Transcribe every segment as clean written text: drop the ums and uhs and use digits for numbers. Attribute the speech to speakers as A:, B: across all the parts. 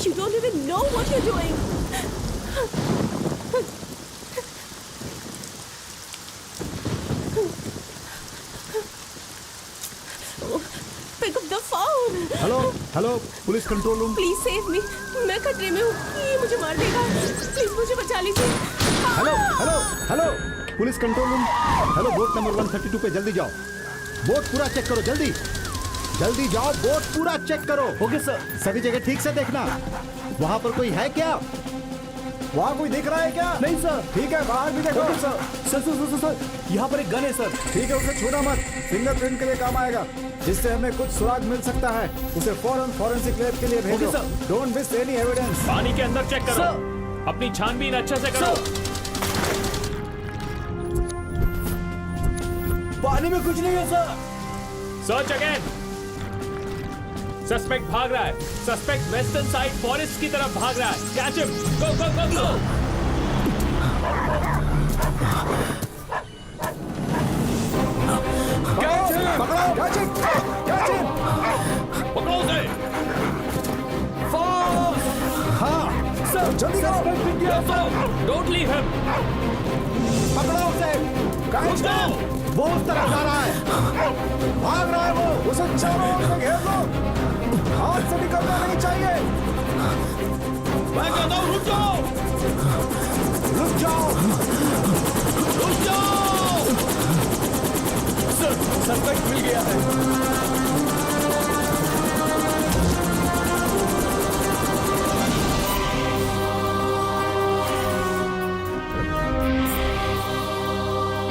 A: You don't even know what you're doing. Pick up the phone.
B: Hello police control room.
A: Please save me. मैं खतरे में हूँ, ये मुझे मार देगा। Please मुझे बचा लीजिए।
B: Hello police control room. Hello, boat number 132 पे जल्दी जाओ। बोट पूरा चेक करो, जल्दी जाओ, बोट पूरा चेक करो।
C: Okay sir.
B: सभी जगह ठीक से देखना। वहाँ पर कोई है क्या? वहाँ कोई दिख रहा है क्या?
C: नहीं सर।
B: ठीक है, बाहर भी देखो।
C: Okay sir. सर यहाँ पर एक गन है सर।
B: ठीक है, उसे छूना मत, फिंगरप्रिंट के लिए काम आएगा, जिससे हमें कुछ सुराग मिल सकता है। उसे फौरन फॉरेंसिक लैब के लिए भेजो।
C: Okay, sir.
B: Don't miss any evidence.
D: पानी के अंदर चेक करो।
C: सर।
D: अपनी छानबीन अच्छे से करो।
C: पानी में कुछ नहीं है सर।
D: Search again. सस्पेक्ट भाग रहा है। सस्पेक्ट वेस्टर्न साइड फॉरेस्ट की तरफ भाग रहा है। Catch him. Go go go go. पकड़ो उसे।
B: हाँ सर, जल्दी करो।
D: Don't leave him.
B: पकड़ो उसे।
D: रुक जाओ।
B: वो उस तरफ जा रहा है, भाग रहा है वो। उसे चारों ओर से घेर लो, हाथ से निकलना नहीं चाहिए।
D: मैं कहता हूँ रुक जाओ।
B: रुक जाओ।
C: सर, सस्पेक्ट मिल गया है।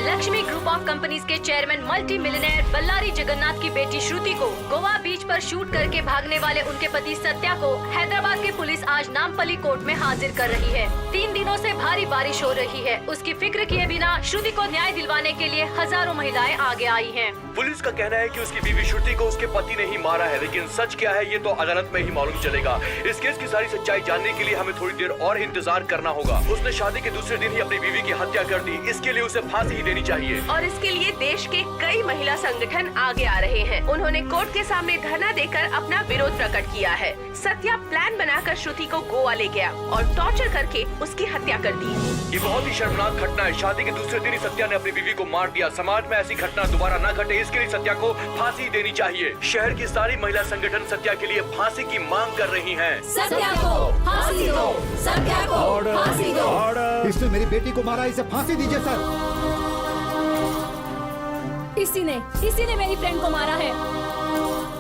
E: लक्ष्मी ग्रुप ऑफ कंपनीज के chairman multi millionaire Ballari Jagannath की बेटी श्रुति को गोवा बीच पर शूट करके भागने वाले उनके पति सत्या को हैदराबाद की पुलिस आज नामपल्ली कोर्ट में हाजिर कर रही है। 3 दिनों से भारी बारिश हो रही है। उसकी फिक्र किए बिना श्रुति को न्याय दिलवाने के लिए हजारों महिलाएं आगे आई हैं।
F: पुलिस का कहना है कि उसकी बीवी श्रुति को उसके पति ने ही मारा है, लेकिन सच क्या है ये तो अदालत में ही मालूम चलेगा। इस केस की सारी सच्चाई जानने के लिए हमें थोड़ी देर और इंतजार करना होगा। उसने शादी के दूसरे दिन ही अपनी बीवी की हत्या कर दी। इसके लिए उसे फांसी ही देनी चाहिए।
A: और इसके लिए देश के कई महिला संगठन आगे आ रहे हैं। उन्होंने कोर्ट के सामने धरना देकर अपना विरोध प्रकट किया है। सत्या प्लान बनाकर श्रुति को गोवा ले गया और टॉर्चर करके उसकी हत्या कर दी।
F: ये बहुत ही शर्मनाक घटना है। शादी के दूसरे दिन ही सत्या ने अपनी बीवी को मार दिया। समाज में ऐसी घटना दोबारा न घटे, इसके लिए सत्या को फांसी देनी चाहिए। शहर की सारी महिला संगठन सत्या के लिए फांसी की मांग कर रही हैं।
E: सत्या को फांसी दो। सत्या को फांसी दो।
B: इसने मेरी बेटी को मारा, इसे फांसी दीजिए सर।
E: इसी ने मेरी फ्रेंड को मारा है।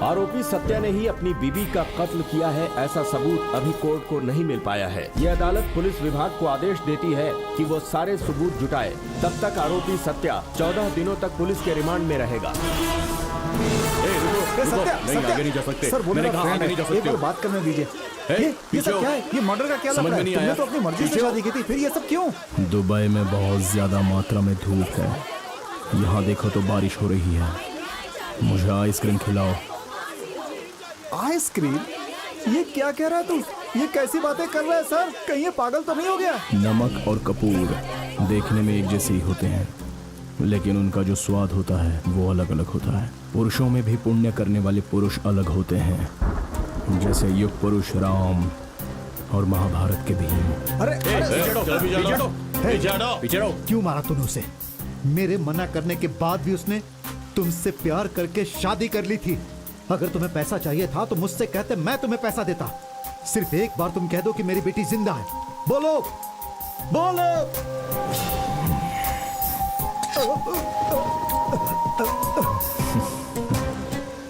G: आरोपी सत्या ने ही अपनी बीवी का कत्ल किया है, ऐसा सबूत अभी कोर्ट को नहीं मिल पाया है। ये अदालत पुलिस विभाग को आदेश देती है कि वो सारे सबूत जुटाए। तब तक आरोपी सत्या 14 दिनों तक पुलिस के रिमांड में रहेगा।
B: नहीं, आगे नहीं जा सकते। सर, मैंने कहा आगे नहीं जा सकते। एक बार बात करने दीजिए। ये सब क्या है? ये मर्डर का क्या लग रहा है? तुमने तो अपनी मर्जी से शादी की थी, फिर ये सब क्यों?
C: दुबई में बहुत ज्यादा मात्रा में धूप है। यहाँ देखो तो बारिश हो रही है। मुझे आइसक्रीम खिलाओ।
B: आइसक्रीम? ये क्या कह रहा है तू? ये कैसी बातें कर रहा है सर? कहीं ये पागल तो नहीं हो गया?
C: नमक और कपूर देखने में एक जैसे ही होते हैं, लेकिन उनका जो स्वाद होता है वो अलग अलग होता है। पुरुषों में भी पुण्य करने वाले पुरुष अलग होते हैं, जैसे युग पुरुष राम और महाभारत के भीम।
B: अरे क्यों मारा तूने उसे? मेरे मना करने के बाद भी उसने तुमसे प्यार करके शादी कर ली थी। अगर तुम्हें पैसा चाहिए था तो मुझसे कहते, मैं तुम्हें पैसा देता। सिर्फ एक बार तुम कह दो कि मेरी बेटी जिंदा है। बोलो बोलो।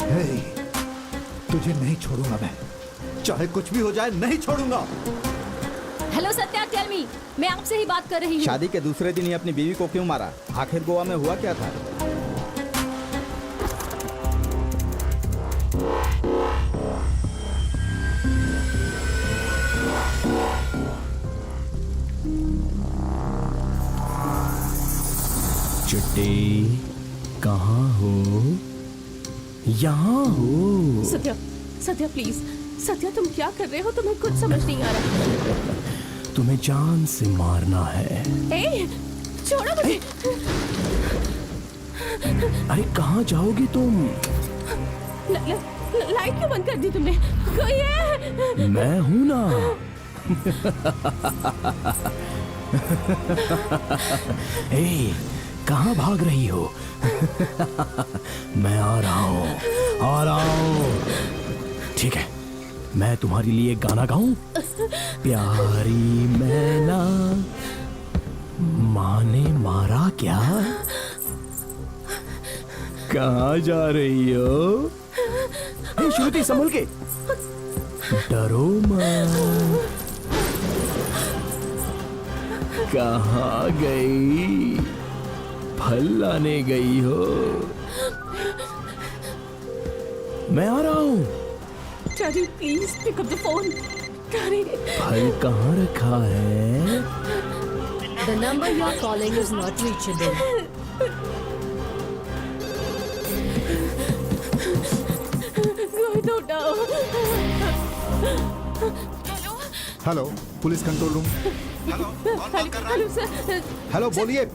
B: हे, तुझे नहीं छोड़ूंगा मैं, चाहे कुछ भी हो जाए, नहीं छोड़ूंगा।
E: Hello Satya, tell me. मैं आपसे ही बात कर रही हूँ।
H: शादी के दूसरे दिन ही अपनी बीवी को क्यों मारा? आखिर गोवा में हुआ क्या था?
C: चिट्टी, कहाँ हो? यहाँ हो।
A: सत्या प्लीज। सत्या, तुम क्या कर रहे हो? तुम्हें कुछ समझ नहीं आ रहा।
C: तुम्हें जान से मारना है।
A: ए, छोड़ो मुझे।
C: अरे कहाँ जाओगी तुम?
A: लाइट क्यों बंद कर दी तुमने? कोई है?
C: मैं हूं ना। ए, कहाँ भाग रही हो? मैं आ रहा हूँ। ठीक है, मैं तुम्हारे लिए गाना गाऊं? प्यारी मैना माँ ने मारा क्या? कहाँ जा रही हो? ए, श्रुति संभल के। डरो मत। कहाँ गई? फल लाने गई हो? मैं आ रहा हूँ।
A: Daddy please pick up the phone. Daddy
C: फल कहाँ रखा है?
E: The number you are calling is not reachable.
B: Hello, police control room.
A: Hello sir.
B: Hello, बोलिए।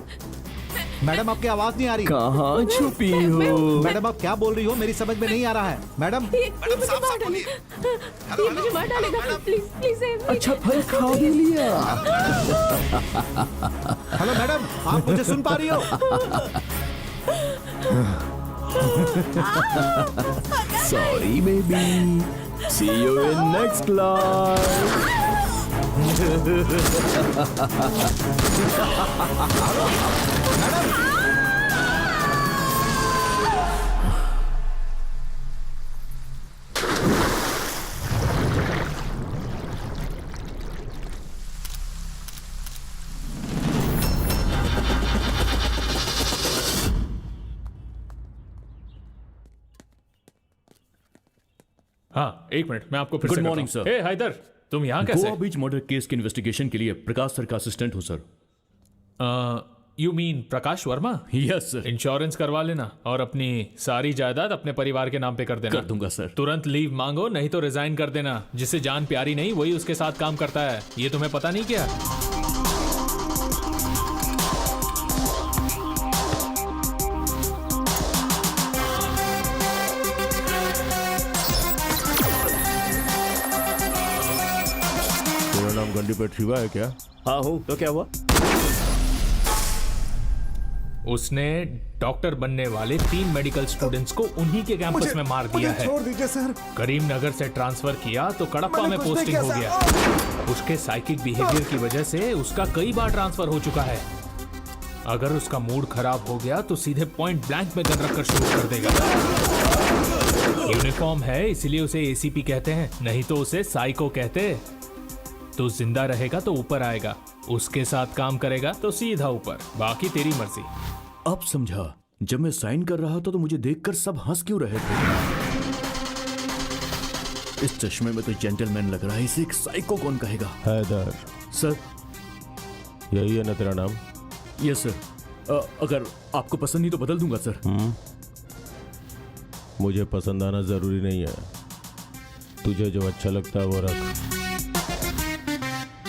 B: मैडम, आपकी आवाज नहीं आ रही।
C: कहाँ छुपी हो?
B: मैडम, आप क्या बोल रही हो? मेरी समझ में नहीं आ रहा है। मैडम,
A: ये मुझे मार डालेगा। Please please save me.
C: अच्छा, फल खा भी लिया।
B: हेलो मैडम, आप मुझे सुन पा रही हो?
C: Sorry baby, see you in next life.
D: हाँ, एक मिनट, मैं आपको फिर
C: Good
D: से
C: morning,
D: करता हूं।
C: sir.
D: हे हैदर, तुम यहाँ कैसे?
C: गोवा बीच मर्डर केस के इन्वेस्टिगेशन के लिए प्रकाश सर का असिस्टेंट हूँ sir.
D: You mean Prakash Verma?
C: Yes sir.
D: Insurance करवा लेना और अपनी सारी जायदाद अपने परिवार के नाम पे कर देना।
C: कर दूंगा सर।
D: तुरंत लीव मांगो, नहीं तो रिजाइन कर देना। जिससे जान प्यारी नहीं, वही उसके साथ काम करता है। ये तुम्हें पता नहीं क्या?
G: तेरा नाम गंडीपेट शिवा है क्या?
C: हाँ हूँ, तो क्या हुआ?
D: उसने डॉक्टर बनने वाले 3 मेडिकल स्टूडेंट्स को उन्हीं के कैंपस में मार दिया है।
B: छोड़ दीजिए सर।
D: करीमनगर से ट्रांसफर किया तो कडप्पा में
B: कुछ नहीं
D: पोस्टिंग
B: किया,
D: हो गया। उसके साइकिक बिहेवियर की वजह से उसका कई बार ट्रांसफर हो चुका है। अगर उसका मूड खराब हो गया तो सीधे पॉइंट ब्लैंक में गन रखकर शुरू कर देगा। यूनिफॉर्म है इसीलिए उसे एसीपी कहते हैं, नहीं तो उसे साइको कहते। तो जिंदा रहेगा तो ऊपर आएगा, उसके साथ काम करेगा तो सीधा ऊपर। बाकी तेरी मर्जी।
C: अब समझा। जब मैं साइन कर रहा था तो मुझे देखकर सब हंस क्यों रहे थे? इस चश्मे में तो जेंटलमैन लग रहा है, इसे एक साइको कौन कहेगा?
G: हैदर,
C: सर।
G: यही है ना तेरा नाम?
C: Yes sir. अगर आपको पसंद नहीं तो बदल दूंगा सर।
G: मुझे पसंद आना जरूरी नहीं है, तुझे जो अच्छा लगता है वो रख।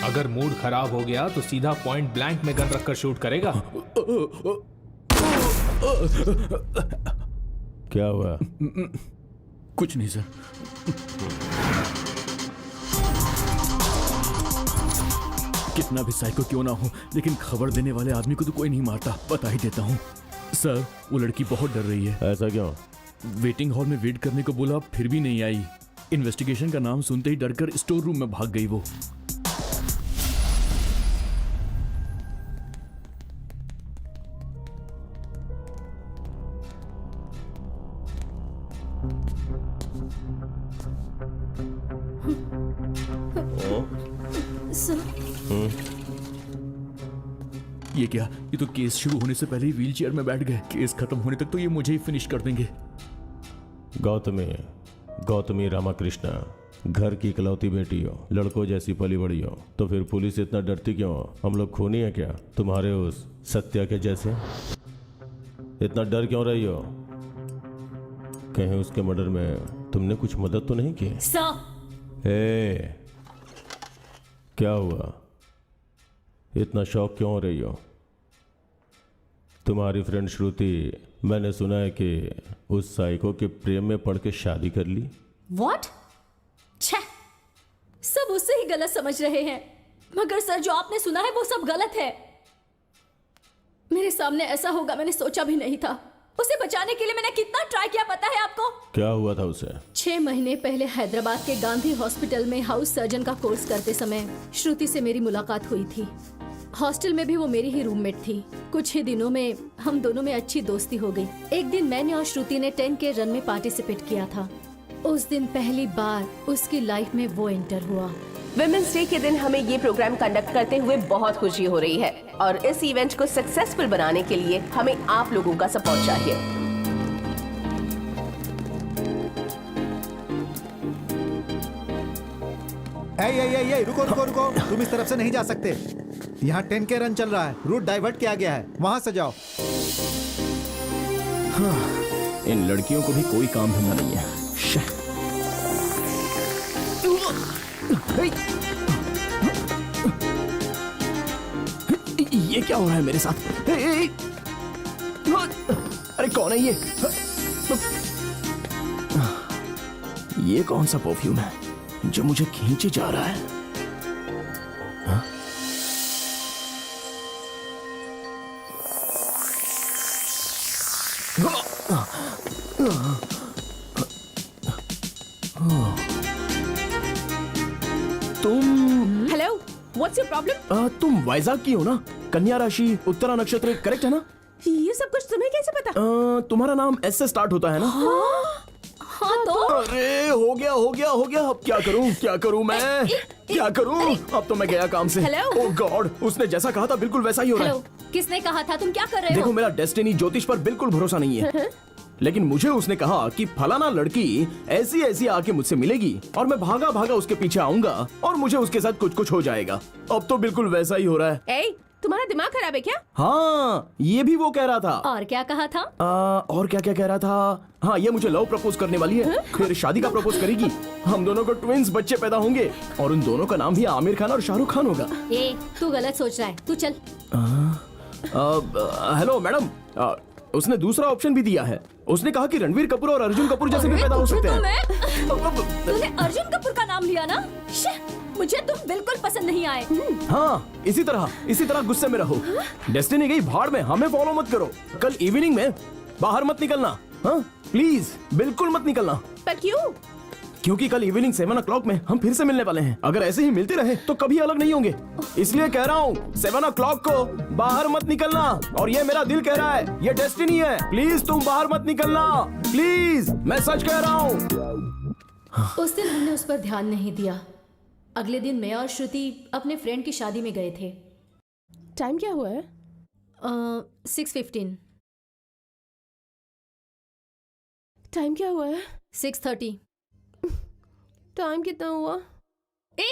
D: अगर मूड खराब हो गया तो सीधा पॉइंट ब्लैंक में गन रखकर शूट करेगा।
G: क्या हुआ?
C: कुछ नहीं सर। कितना भी साइको क्यों ना हो, लेकिन खबर देने वाले आदमी को तो कोई नहीं मारता। बता ही देता हूँ सर, वो लड़की बहुत डर रही है।
G: ऐसा क्यों?
C: वेटिंग हॉल में वेट करने को बोला, फिर भी नहीं आई। इन्वेस्टिगेशन का नाम सुनते ही डरकर स्टोर रूम में भाग गई वो। ये क्या? ये तो केस शुरू होने से पहले ही व्हीलचेयर में बैठ गए। केस खत्म होने तक तो ये मुझे ही फिनिश कर देंगे।
G: गौतमी रामाकृष्णा, घर की इकलौती बेटी हो, लड़कों जैसी पली बड़ी हो, तो फिर पुलिस इतना डरती क्यों हो? हम लोग खूनी है क्या तुम्हारे उस सत्या के जैसे? इतना डर क्यों रही हो? कहीं उसके मर्डर में तुमने कुछ मदद तो नहीं की?
E: सर,
G: क्या हुआ? इतना शौक क्यों हो रही हो? तुम्हारी फ्रेंड श्रुति, मैंने सुना है कि उस साइको के प्रेम में पड़ के शादी कर ली।
E: व्हाट? छे, सब उससे ही गलत समझ रहे हैं, मगर सर जो आपने सुना है वो सब गलत है। मेरे सामने ऐसा होगा मैंने सोचा भी नहीं था। उसे बचाने के लिए मैंने कितना ट्राई किया पता है आपको?
C: क्या हुआ था उसे?
E: 6 महीने पहले हैदराबाद के गांधी हॉस्पिटल में हाउस सर्जन का कोर्स करते समय श्रुति से मेरी मुलाकात हुई थी। हॉस्टल में भी वो मेरी ही रूममेट थी। कुछ ही दिनों में हम दोनों में अच्छी दोस्ती हो गई। एक दिन मैंने और श्रुति ने 10K रन में पार्टिसिपेट किया था। उस दिन पहली बार उसकी लाइफ में वो एंटर हुआ।
A: विमेंस डे के दिन हमें ये प्रोग्राम कंडक्ट करते हुए बहुत खुशी हो रही है और इस इवेंट को सक्सेसफुल बनाने के लिए हमें आप लोगों का सपोर्ट चाहिए।
B: ए, रुको रुको रुको, तुम इस तरफ से नहीं जा सकते। यहाँ 10K रन चल रहा है, रूट डाइवर्ट किया गया है, वहाँ से जाओ।
C: इन लड़कियों को भी कोई काम धंधा नहीं है। ये क्या हो रहा है मेरे साथ? अरे कौन है ये? ये कौन सा परफ्यूम है जो मुझे खींचे जा रहा है? हाँ? तुम
A: हेलो, व्हाट्स योर प्रॉब्लम?
C: तुम वाइजाग की हो ना? कन्या राशि, उत्तरा नक्षत्र, करेक्ट है ना?
A: ये सब कुछ तुम्हें कैसे पता?
C: तुम्हारा नाम एस से स्टार्ट होता है ना?
E: हाँ तो
C: अरे हो गया। अब क्या करूं मैं? क्या करूं? अब तो मैं गया काम से।
E: हेलो?
C: ओह गॉड, उसने जैसा कहा था बिल्कुल वैसा ही हो रहा
E: हेलो,
C: है।
E: किसने कहा था? तुम क्या कर रहे
C: देखो
E: हो?
C: मेरा डेस्टिनी ज्योतिष पर बिल्कुल भरोसा नहीं है, लेकिन मुझे उसने कहा कि फलाना लड़की ऐसी आके मुझसे मिलेगी और मैं भागा उसके पीछे आऊंगा और मुझे उसके साथ कुछ हो जाएगा। अब तो बिल्कुल वैसा ही हो रहा है।
A: ए, तुम्हारा दिमाग खराब है क्या?
C: हाँ, ये भी वो कह रहा था।
E: और क्या कहा था?
C: और क्या कह रहा था? हाँ, ये मुझे लव प्रपोज करने वाली है, फिर शादी का प्रपोज करेगी। हम दोनों को ट्विंस बच्चे पैदा होंगे और उन दोनों का नाम भी आमिर खान और शाहरुख खान होगा।
E: ए, तू गलत सोच रहा है, तू चल।
C: हेलो मैडम, उसने दूसरा ऑप्शन भी दिया है। उसने कहा कि रणवीर कपूर और अर्जुन कपूर जैसे भी पैदा हो सकते हैं।
E: तूने अर्जुन कपूर का नाम लिया ना? मुझे तुम बिल्कुल पसंद नहीं आए।
C: हाँ, इसी तरह गुस्से में रहो। डेस्टिनी गई भाड़ में, हमें फॉलो मत करो। कल इवनिंग में बाहर मत निकलना, हाँ प्लीज, बिल्कुल मत निकलना।
A: पर क्यों?
C: क्योंकि कल इवनिंग 7 o'clock में हम फिर से मिलने वाले हैं। अगर ऐसे ही मिलते रहे तो कभी अलग नहीं होंगे, इसलिए कह रहा हूँ 7 o'clock को बाहर मत निकलना। और ये मेरा दिल कह रहा है, ये डेस्टिनी है, प्लीज तुम बाहर मत निकलना, प्लीज, मैं सच कह रहा हूँ।
E: उस दिन हमने उस पर ध्यान नहीं दिया। अगले दिन मैं और श्रुति अपने फ्रेंड की शादी में गए थे।
A: टाइम क्या हुआ है?
E: 6:15।
A: टाइम क्या हुआ है?
E: 6:30।
A: टाइम कितना हुआ?
E: ए,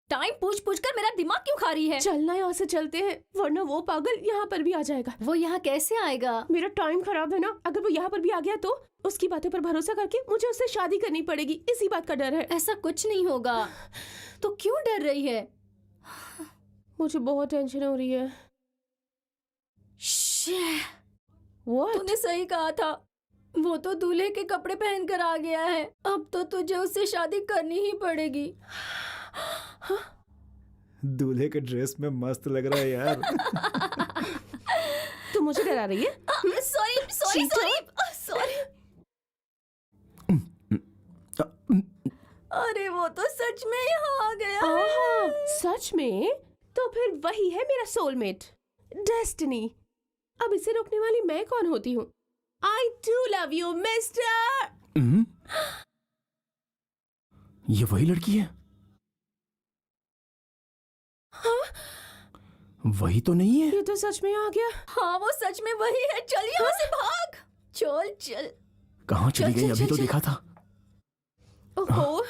E: टाइम पूछ कर मेरा दिमाग क्यों खा रही है?
A: चलना, यहाँ से चलते हैं, वरना वो पागल यहाँ पर भी आ जाएगा।
E: वो यहाँ कैसे आएगा?
A: मेरा टाइम खराब है ना, अगर वो यहाँ पर भी आ गया तो उसकी बातों पर भरोसा करके मुझे उससे शादी करनी पड़ेगी, इसी बात का डर है।
E: ऐसा कुछ नहीं होगा, तो क्यों डर रही है?
A: मुझे बहुत टेंशन हो रही है। What?
E: तूने सही कहा था, वो तो दूल्हे के कपड़े पहन कर आ गया है। अब तो तुझे उससे शादी करनी ही पड़ेगी।
B: दूल्हे के ड्रेस में मस्त लग रहा है यार।
A: तू मुझे डरा रही है?
E: सॉरी। अरे वो तो सच में यहाँ आ गया है।
A: सच में? तो फिर वही है मेरा सोलमेट, डेस्टिनी। अब इसे रोकने वाली मैं कौन होती हूँ? I do love you, mister!
C: ये वही लड़की है?
A: हाँ?
C: वही तो नहीं है?
A: ये तो सच में आ गया।
E: हाँ, वो सच में वही है। चल यहाँ से भाग। चल।
C: कहाँ चली गई? अभी तो देखा था।
A: ओहो।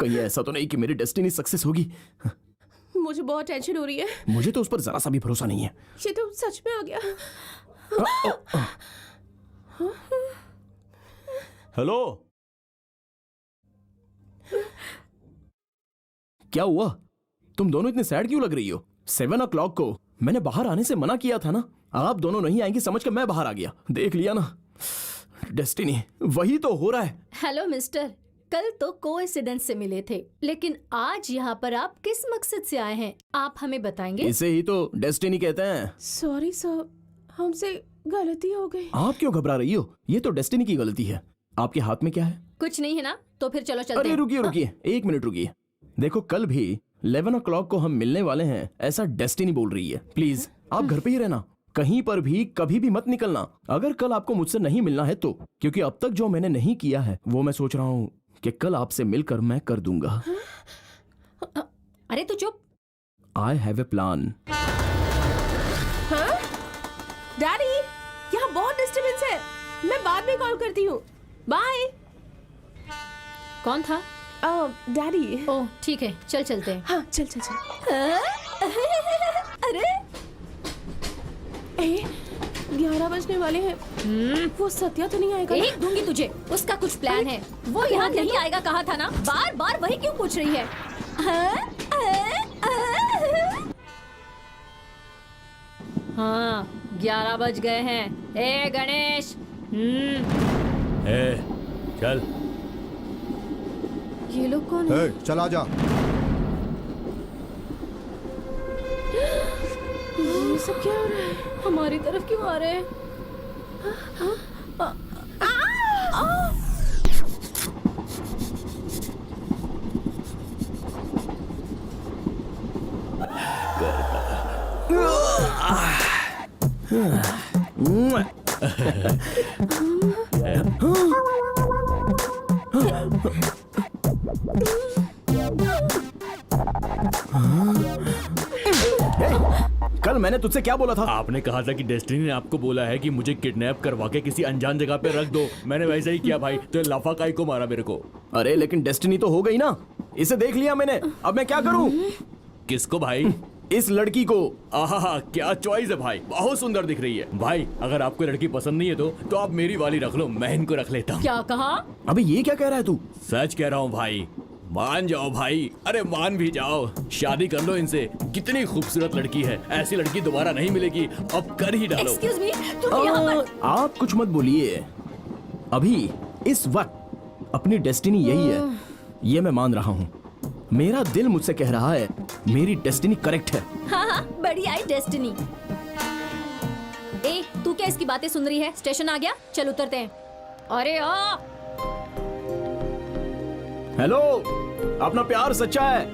C: कहीं ऐसा तो नहीं कि मेरी डेस्टिनी सक्सेस होगी?
A: मुझे बहुत टेंशन हो रही है।
C: मुझे तो उस पर जरा सा भी भरोसा नहीं है।
A: ये तो सच में आ गया।
C: हेलो, क्या हुआ? तुम दोनों इतने सैड क्यों लग रही हो? 7 o'clock को मैंने बाहर आने से मना किया था ना। आप दोनों नहीं आएंगी समझकर मैं बाहर आ गया। देख लिया ना, डेस्टिनी वही तो हो रहा है।
E: हेलो मिस्टर, कल तो कोइंसिडेंस से मिले थे, लेकिन आज यहाँ पर आप किस मकसद से आए हैं, आप हमें बताएंगे?
C: इसे ही तो डेस्टिनी कहते हैं।
I: सॉरी सर, हमसे गलती हो गई।
C: आप क्यों घबरा रही हो? ये तो डेस्टिनी की गलती है। आपके हाथ में क्या है?
E: कुछ नहीं है ना, तो फिर चलो चलते
C: अरे
E: हैं।
C: रुकिए रुकिए, 1 मिनट रुकिए। देखो कल भी 11 o'clock को हम मिलने वाले हैं, ऐसा डेस्टिनी बोल रही है। प्लीज आप घर पे ही रहना, कहीं पर भी कभी भी मत निकलना। अगर कल आपको मुझसे नहीं मिलना है तो, क्योंकि अब तक जो मैंने नहीं किया है वो मैं सोच रहा हूँ कि कल आपसे मिलकर मैं कर दूंगा।
E: अरे तू चुप।
C: I have a plan.
I: हाँ? डैडी, यहाँ बहुत डिस्टर्बेंस है, मैं बाद में कॉल करती हूँ। बाय।
E: कौन था?
I: डैडी।
E: ओह ठीक है, चल चलते हैं।
I: हाँ चल चल चल।
E: अरे
I: 11 बजने वाले हैं। वो सत्या तो नहीं आएगा ना?
E: एक दूंगी तुझे, उसका कुछ प्लान है। वो यहाँ नहीं आएगा कहा था ना, बार बार वही क्यों पूछ रही है? हाँ 11 बज गए हैं। ए गणेश।
C: चल।
I: ये लोग कौन है?
B: चला जा।
I: ये सब क्या हो रहा है?
E: हमारी तरफ क्यों आ रहे हैं?
C: कल मैंने तुझसे क्या बोला था?
J: आपने कहा था कि डेस्टिनी ने आपको बोला है कि मुझे किडनैप करवा के किसी अनजान जगह पे रख दो। मैंने वैसा ही किया भाई, तो लाफाकाई को मारा मेरे को।
C: अरे लेकिन डेस्टिनी तो हो गई ना, इसे देख लिया मैंने, अब मैं क्या करूं?
J: किसको भाई?
C: इस लड़की को।
J: आहा, क्या चॉइस है भाई, बहुत सुंदर दिख रही है। भाई अगर आपको लड़की पसंद नहीं है तो आप मेरी वाली रख लो, मैं इनको रख लेता हूँ।
E: क्या कहा?
C: अबे ये क्या कह रहा है तू?
J: सच कह रहा हूँ भाई, मान जाओ भाई, अरे मान भी जाओ, शादी कर लो इनसे। कितनी खूबसूरत लड़की है, ऐसी लड़की दोबारा नहीं मिलेगी, अब कर ही डालो।
E: एक्सक्यूज मी, तुम यहाँ पर।
C: आप कुछ मत बोलिए, अभी इस वक्त अपनी डेस्टिनी यही है, ये मैं मान रहा हूँ। मेरा दिल मुझसे कह रहा है मेरी डेस्टिनी करेक्ट है।
E: हाँ हाँ, बढ़िया है डेस्टिनी। ए, तू क्या इसकी बातें सुन रही है? स्टेशन आ गया, चल उतरते हैं। अरे आ!
C: हेलो, अपना प्यार सच्चा है।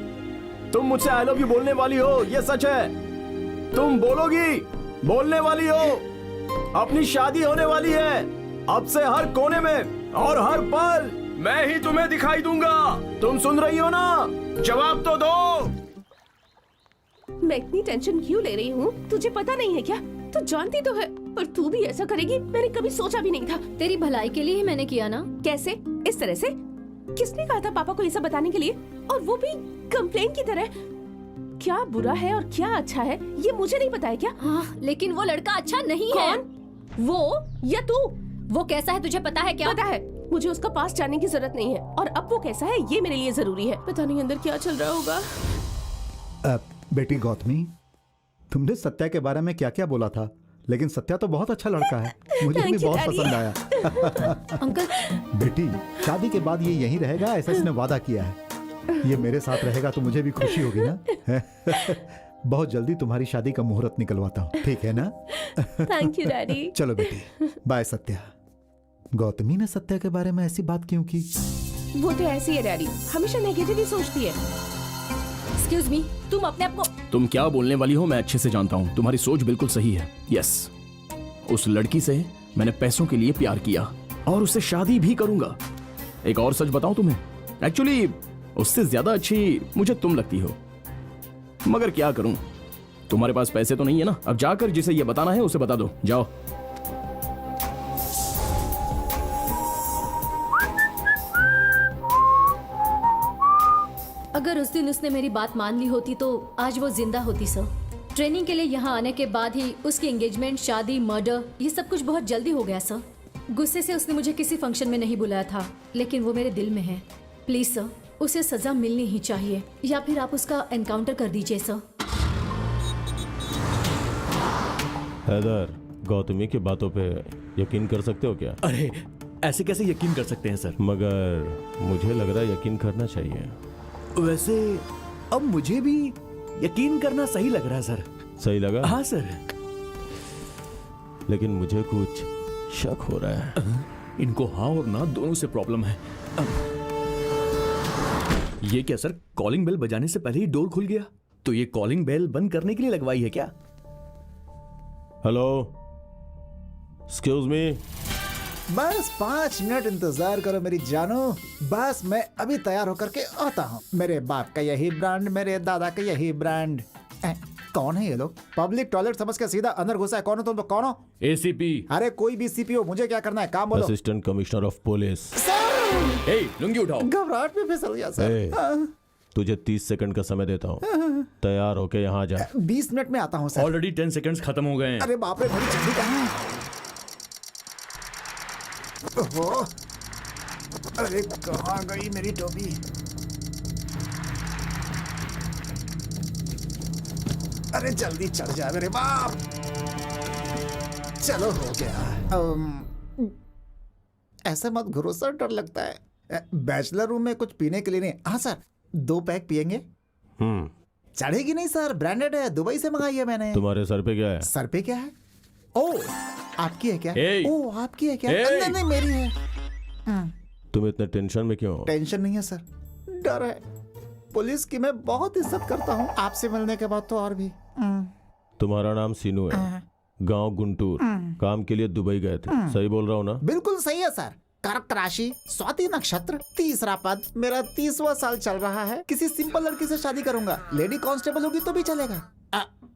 C: तुम मुझसे आई लव यू बोलने वाली हो, ये सच है। तुम बोलोगी, बोलने वाली हो। अपनी शादी होने वाली है, अब से हर कोने में और हर पल मैं ही तुम्हें दिखाई दूंगा। तुम सुन रही हो ना? जवाब तो दो।
I: मैं इतनी टेंशन क्यों ले रही हूँ? तुझे पता नहीं है क्या? तू जानती तो है, पर तू भी ऐसा करेगी मैंने कभी सोचा भी नहीं था।
E: तेरी भलाई के लिए ही मैंने किया ना।
I: कैसे? इस तरह से? किसने कहा था पापा को ये सब बताने के लिए? और वो भी कंप्लेन की तरह। क्या बुरा है और क्या अच्छा है ये मुझे नहीं पता है क्या?
E: हाँ, लेकिन वो लड़का अच्छा नहीं है।
I: कौन? वो या तू?
E: वो कैसा है तुझे पता है क्या?
I: पता है, मुझे उसका पास जानने की जरूरत नहीं है, और अब वो कैसा है ये मेरे लिए जरूरी है। पता नहीं अंदर क्या चल रहा होगा।
B: बेटी गौतमी, तुमने सत्या के बारे में क्या क्या बोला था, लेकिन सत्या तो बहुत अच्छा लड़का है, मुझे भी बहुत पसंद आया।
E: अंकल।
B: बेटी, शादी के बाद ये यहीं रहेगा, ऐसा इसने वादा किया है। ये मेरे साथ रहेगा तो मुझे भी खुशी होगी ना। बहुत जल्दी तुम्हारी शादी का मुहूर्त निकलवाता हूँ, ठीक है ना?
I: Thank you daddy.
B: चलो बेटी, बाय सत्या। गौतमी ने सत्या के बारे में ऐसी बात क्यों की?
I: वो तो ऐसी है डैडी, हमेशा नेगेटिव ही सोचती है।
E: एक्सक्यूज मी, तुम अपने आप को।
C: तुम क्या बोलने वाली हो मैं अच्छे से जानता हूँ, तुम्हारी सोच बिल्कुल सही है। यस, उस लड़की से मैंने पैसों के लिए प्यार किया और उससे शादी भी करूंगा। एक और सच बताऊं तुम्हें, एक्चुअली उससे ज्यादा अच्छी मुझे तुम लगती हो, मगर क्या करूं, तुम्हारे पास पैसे तो नहीं है ना। अब जाकर जिसे ये बताना है उसे बता दो, जाओ।
E: अगर उस दिन उसने मेरी बात मान ली होती तो आज वो जिंदा होती सर। ट्रेनिंग के लिए यहाँ आने के बाद ही उसकी एंगेजमेंट, शादी, मर्डर, ये सब कुछ बहुत जल्दी हो गया सर। गुस्से से उसने मुझे किसी फंक्शन में नहीं बुलाया था, लेकिन वो मेरे दिल में है। प्लीज सर, उसे सजा मिलनी ही चाहिए, या फिर आप उसका एनकाउंटर कर दीजिए सर।
K: हैदर, गौतमी की बातों पे यकीन कर सकते हो क्या?
J: अरे ऐसे कैसे यकीन कर सकते हैं सर?
G: मगर मुझे लग रहा है यकीन करना चाहिए।
J: वैसे अब मुझे भी यकीन करना सही लग रहा है सर।
G: सही लगा?
J: हाँ सर।
G: लेकिन मुझे कुछ शक हो रहा है।
J: इनको हाँ और ना दोनों से प्रॉब्लम है। ये क्या सर, कॉलिंग बेल बजाने से पहले ही डोर खुल गया? तो ये कॉलिंग बेल बंद करने के लिए लगवाई है क्या?
G: Hello, excuse me.
B: बस 5 मिनट इंतजार करो मेरी जानो। बस मैं अभी तैयार होकर के आता हूँ। मेरे बाप का यही ब्रांड, मेरे दादा का यही ब्रांड। कौन है ये लोग? पब्लिक टॉयलेट समझ के सीधा अंदर घुसा है। कौन हो तुम लोग? कौन हो?
J: एसीपी।
B: अरे कोई भी सीपी हो, मुझे क्या करना है? काम बोलो।
G: Assistant commissioner of police.
J: ए, लुंगी उठाओ।
B: घबराहट में फिसल गया सर।
G: तुझे 30 सेकंड का समय देता हूँ, तैयार होके यहाँ जा।
B: 20 मिनट में आता हूँ सर।
J: ऑलरेडी 10 सेकंड्स खत्म हो गए हैं।
B: अरे बाप रे, मेरी छुट्टी कहाँ है? ओहो, अरे कहाँ गई मेरी टोपी? अरे जल्दी चढ़ जा मेरे बाप। चलो हो गया। ऐसे मत घुरो सर, डर लगता है। बैचलर रूम में कुछ पीने के लिए नहीं। हाँ सर, 2 पैक पियेंगे? चढ़ेगी नहीं सर, ब्रांडेड है, दुबई से मंगाई है मैंने।
G: तुम्हारे सर पे क्या है?
B: सर पे क्या है? ओ, आपकी है क्या?
J: Hey!
B: ओ, आपकी है क्या?
J: Hey!
B: नहीं नहीं, मेरी है।
G: तुम इतने टेंशन में क्यों हो?
B: टेंशन नहीं है सर, डर है। पुलिस की मैं बहुत इज्जत करता हूँ, आपसे मिलने के बाद तो और भी।
G: तुम्हारा नाम सीनू है, गांव गुंटूर, काम के लिए दुबई गए थे, सही बोल रहा हूँ ना?
B: बिल्कुल सही है सर। कर्क राशि, स्वाति नक्षत्र, 3रा पद, मेरा 30वां साल चल रहा है। किसी सिंपल लड़की से शादी करूंगा, लेडी कांस्टेबल होगी तो भी चलेगा।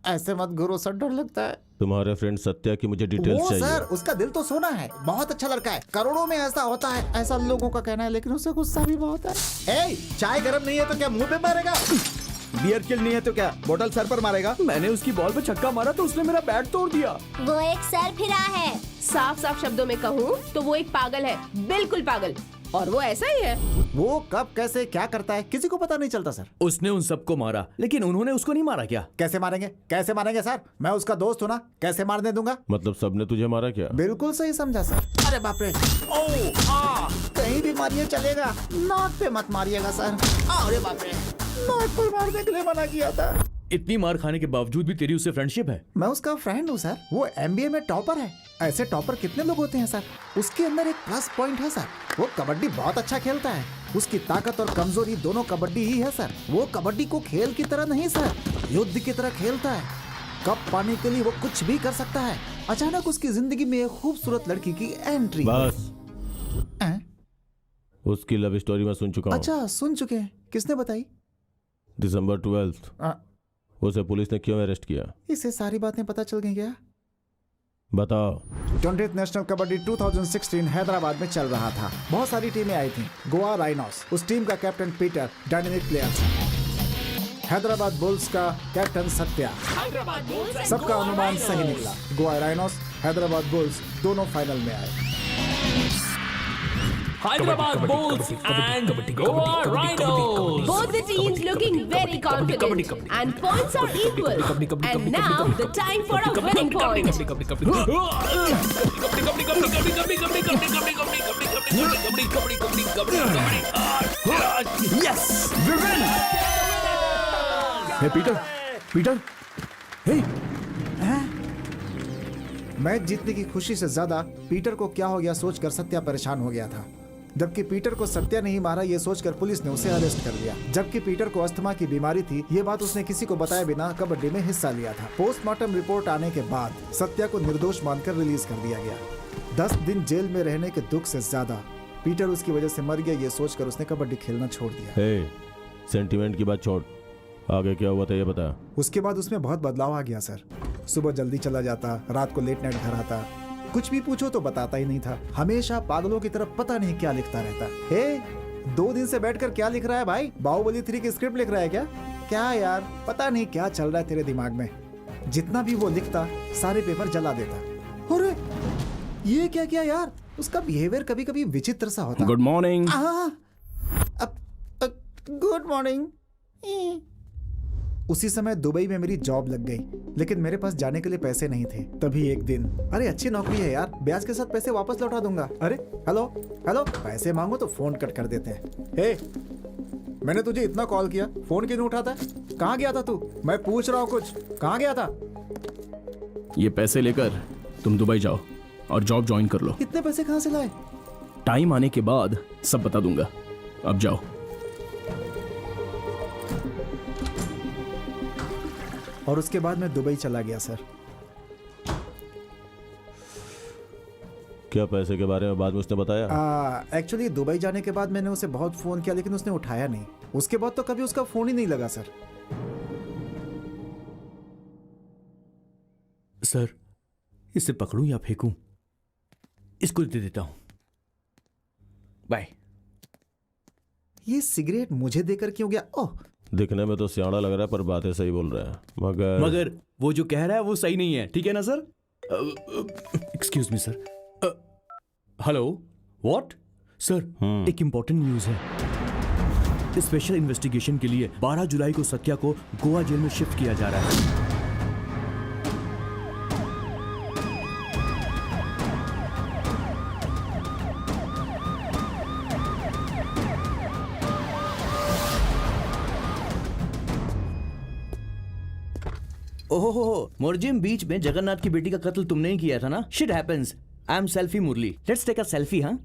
B: ऐसे मत घुरो सर, डर लगता है।
G: तुम्हारे फ्रेंड सत्या की मुझे डिटेल्स
B: वो
G: चाहिए।
B: सर, उसका दिल तो सोना है, बहुत अच्छा लड़का है, करोड़ों में ऐसा होता है, ऐसा लोगों का कहना है, लेकिन उसे गुस्सा भी बहुत है। ए, चाय गर्म नहीं है तो क्या मुंह पे मारेगा?
H: बियर किल नहीं है तो क्या बोतल सर पर मारेगा?
J: मैंने उसकी बॉल पे छक्का मारा तो उसने मेरा बैट तोड़ दिया।
K: वो एक सर फिरा है।
I: साफ साफ शब्दों में कहूँ तो वो एक पागल है, बिल्कुल पागल। और वो ऐसा ही है।
B: वो कब कैसे क्या करता है किसी को पता नहीं चलता सर।
J: उसने उन सबको मारा, लेकिन उन्होंने उसको नहीं मारा क्या?
B: कैसे मारेंगे? कैसे मारेंगे सर? मैं उसका दोस्त हूँ ना, कैसे मारने दूंगा?
G: मतलब सबने तुझे मारा क्या?
B: बिल्कुल सही समझा सर। अरे बाप रे, कहीं भी मारिए चलेगा, नाक पे मत मारिएगा सर। अरे बाप रे, नाक पे मारने के लिए मना किया था।
J: इतनी मार खाने के बावजूद भी तेरी उससे फ्रेंडशिप है?
B: मैं उसका फ्रेंड हूँ सर। वो MBA में टॉपर है। ऐसे टॉपर कितने लोग होते हैं सर। उसके अंदर एक प्लस पॉइंट है सर, वो कबड्डी बहुत अच्छा खेलता है। उसकी ताकत और कमजोरी दोनों कबड्डी ही है सर। वो कबड्डी को खेल की तरह नहीं सर, युद्ध की तरह खेलता है। कप पाने के लिए वो कुछ भी कर सकता है। अचानक उसकी जिंदगी में एक खूबसूरत लड़की की एंट्री।
G: बस, उसकी लव स्टोरी मैं सुन चुका हूँ।
B: अच्छा, सुन चुके हैं? किसने बताई?
G: दिसंबर 12 उसे पुलिस ने क्यों अरेस्ट किया?
B: इसे सारी बातें पता चल गई क्या?
G: बताओ।
B: 20th नेशनल कबड्डी 2016 हैदराबाद में चल रहा था। बहुत सारी टीमें आई थी। गोवा राइनोस, उस टीम का कैप्टन पीटर डायनेमिक प्लेयर था। हैदराबाद बुल्स का कैप्टन सत्या। सबका अनुमान सही निकला। गोवा राइनोस, हैदराबाद बुल्स दोनों फाइनल में आए।
D: Hyderabad Bulls and Goa Rhinos.
I: Both the teams looking very confident and points are equal. And now the time for a winning point.
J: Yes, we win! Hey Peter, Peter, hey!
B: Match जीतने की खुशी से ज्यादा Peter को क्या हो गया सोचकर सत्या परेशान हो गया था। जबकि पीटर को सत्या नहीं मारा ये सोचकर पुलिस ने उसे अरेस्ट कर लिया। जबकि पीटर को अस्थमा की बीमारी थी, ये बात उसने किसी को बताए बिना कबड्डी में हिस्सा लिया था। पोस्टमार्टम रिपोर्ट आने के बाद सत्या को निर्दोष मानकर रिलीज कर दिया गया। 10 दिन जेल में रहने के दुख से ज्यादा पीटर उसकी वजह से मर गया ये सोचकर उसने कबड्डी खेलना छोड़ दिया।
G: हे, सेंटिमेंट की बात छोड़, आगे क्या हुआ था ये बता।
B: उसके बाद उसमें बहुत बदलाव आ गया सर। सुबह जल्दी चला जाता, रात को लेट नाइट घर आता, कुछ भी पूछो तो बताता ही नहीं था। हमेशा पागलों की तरफ पता नहीं क्या लिखता रहता। हे, 2 दिन से बैठकर क्या लिख रहा है भाई? बाहुबली 3 की स्क्रिप्ट लिख रहा है क्या? क्या यार, पता नहीं क्या चल रहा है तेरे दिमाग में। जितना भी वो लिखता सारे पेपर जला देता। अरे ये क्या किया यार? उसका बिहेवियर कभी कभी विचित्र सा होता।
C: Good morning.
B: Good morning.
L: उसी समय दुबई में मेरी जॉब लग गई, लेकिन मेरे पास जाने के लिए पैसे नहीं थे। तभी एक दिन, अरे अच्छी नौकरी है यार, ब्याज के साथ पैसे वापस लौटा दूंगा। अरे हेलो हेलो, पैसे मांगो तो फोन कट कर देते हैं। हे, मैंने तुझे इतना कॉल किया, फोन क्यों नहीं उठाता? कहाँ गया था तू? मैं पूछ रहा हूँ कुछ, कहाँ गया था?
C: ये पैसे लेकर तुम दुबई जाओ और जॉब ज्वाइन कर लो।
L: इतने पैसे कहाँ से लाए?
C: टाइम आने के बाद सब बता दूंगा। अब जाओ।
L: और उसके बाद मैं दुबई चला गया सर।
M: क्या पैसे के बारे में बाद में उसने बताया?
L: एक्चुअली दुबई जाने के बाद मैंने उसे बहुत फोन किया, लेकिन उसने उठाया नहीं। उसके बाद तो कभी उसका फोन ही नहीं लगा सर।
J: सर, इसे पकड़ूं या फेंकूं? इसको दे देता हूं। बाय।
L: ये सिगरेट मुझे देकर क्यों गया? ओह,
M: दिखने में तो सियाना लग रहा है पर बातें सही बोल रहा है।
J: मगर वो जो कह रहा है वो सही नहीं है, ठीक है ना sir? Excuse me sir. Hello, what? Sir, एक इंपॉर्टेंट न्यूज है। स्पेशल इन्वेस्टिगेशन के लिए 12 जुलाई को सत्या को गोवा जेल में शिफ्ट किया जा रहा है। ओहो, मोरजिम बीच में जगन्नाथ की बेटी का कत्ल तुमने ही किया था ना? Shit happens. I am selfie Murali. Let's take a selfie. हाँ,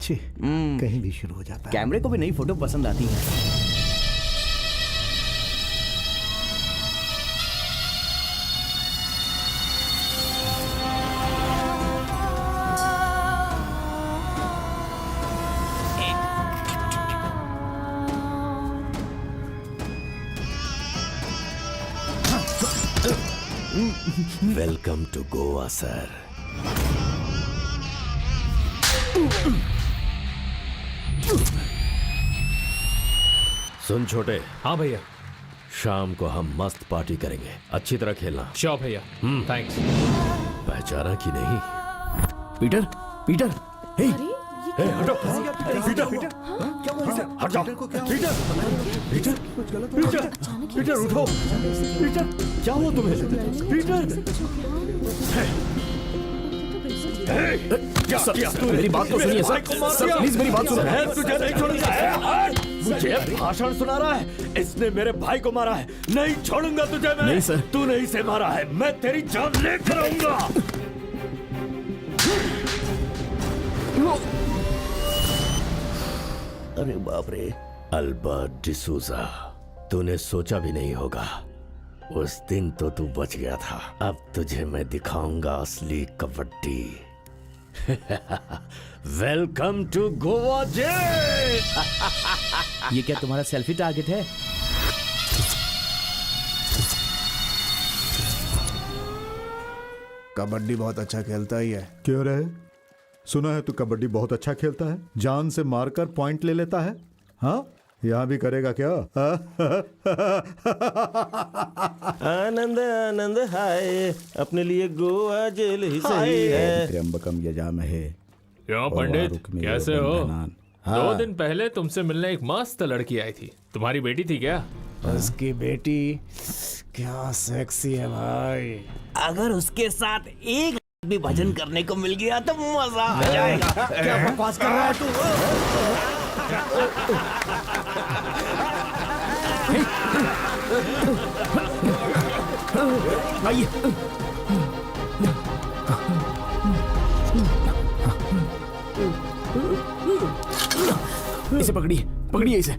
L: कहीं भी शुरू हो जाता है।
J: कैमरे को भी नई फोटो पसंद आती है।
G: Welcome to Goa sir. सुन छोटे।
D: हाँ भैया।
G: शाम को हम मस्त पार्टी करेंगे, अच्छी तरह खेलना।
D: श्योर भैया, थैंक्स।
G: पहचाना कि नहीं?
C: पीटर, पीटर, हे,
G: हटो। पीटर, हट जाओ। पीटर, उठो। पीटर, क्या हुआ तुम्हें? पीटर,
C: मेरी बात तो सुनिए सर, प्लीज मेरी बात सुनो।
G: तुझे नहीं छोड़ूंगा। मुझे भाषण सुना रहा है। इसने मेरे भाई को मारा है, नहीं छोड़ूंगा तुझे मैं।
C: नहीं सर,
G: तूने इसे मारा है, मैं तेरी जान लेकर आऊंगा। अरे बाप रे, अल्बर्ट डिसूजा, तूने सोचा भी नहीं होगा। उस दिन तो तू बच गया था, अब तुझे मैं दिखाऊंगा असली kabaddi. Welcome to Goa jail.
J: ये क्या तुम्हारा सेल्फी टारगेट है?
L: कबड्डी बहुत अच्छा खेलता ही है।
B: क्यों रहे? सुना है तू कबड्डी बहुत अच्छा खेलता है, जान से मारकर पॉइंट ले लेता है। हाँ, यहाँ भी करेगा क्या?
M: आनंद आनंद हाय, अपने लिए गोवा जेल ही सही है।
H: त्र्यंबकम यजामहे।
D: क्यों पंडित, कैसे हो? 2 दिन पहले तुमसे मिलने एक मस्त लड़की आई थी, तुम्हारी बेटी थी क्या?
L: उसकी बेटी क्या सेक्सी है भाई।
J: अगर उसके साथ एक भी भजन करने को मिल गया तो मजा आ जाएगा।
L: क्या बकवास कर रहा है तू?
C: आइए। इसे पकड़िए, पकड़िए इसे।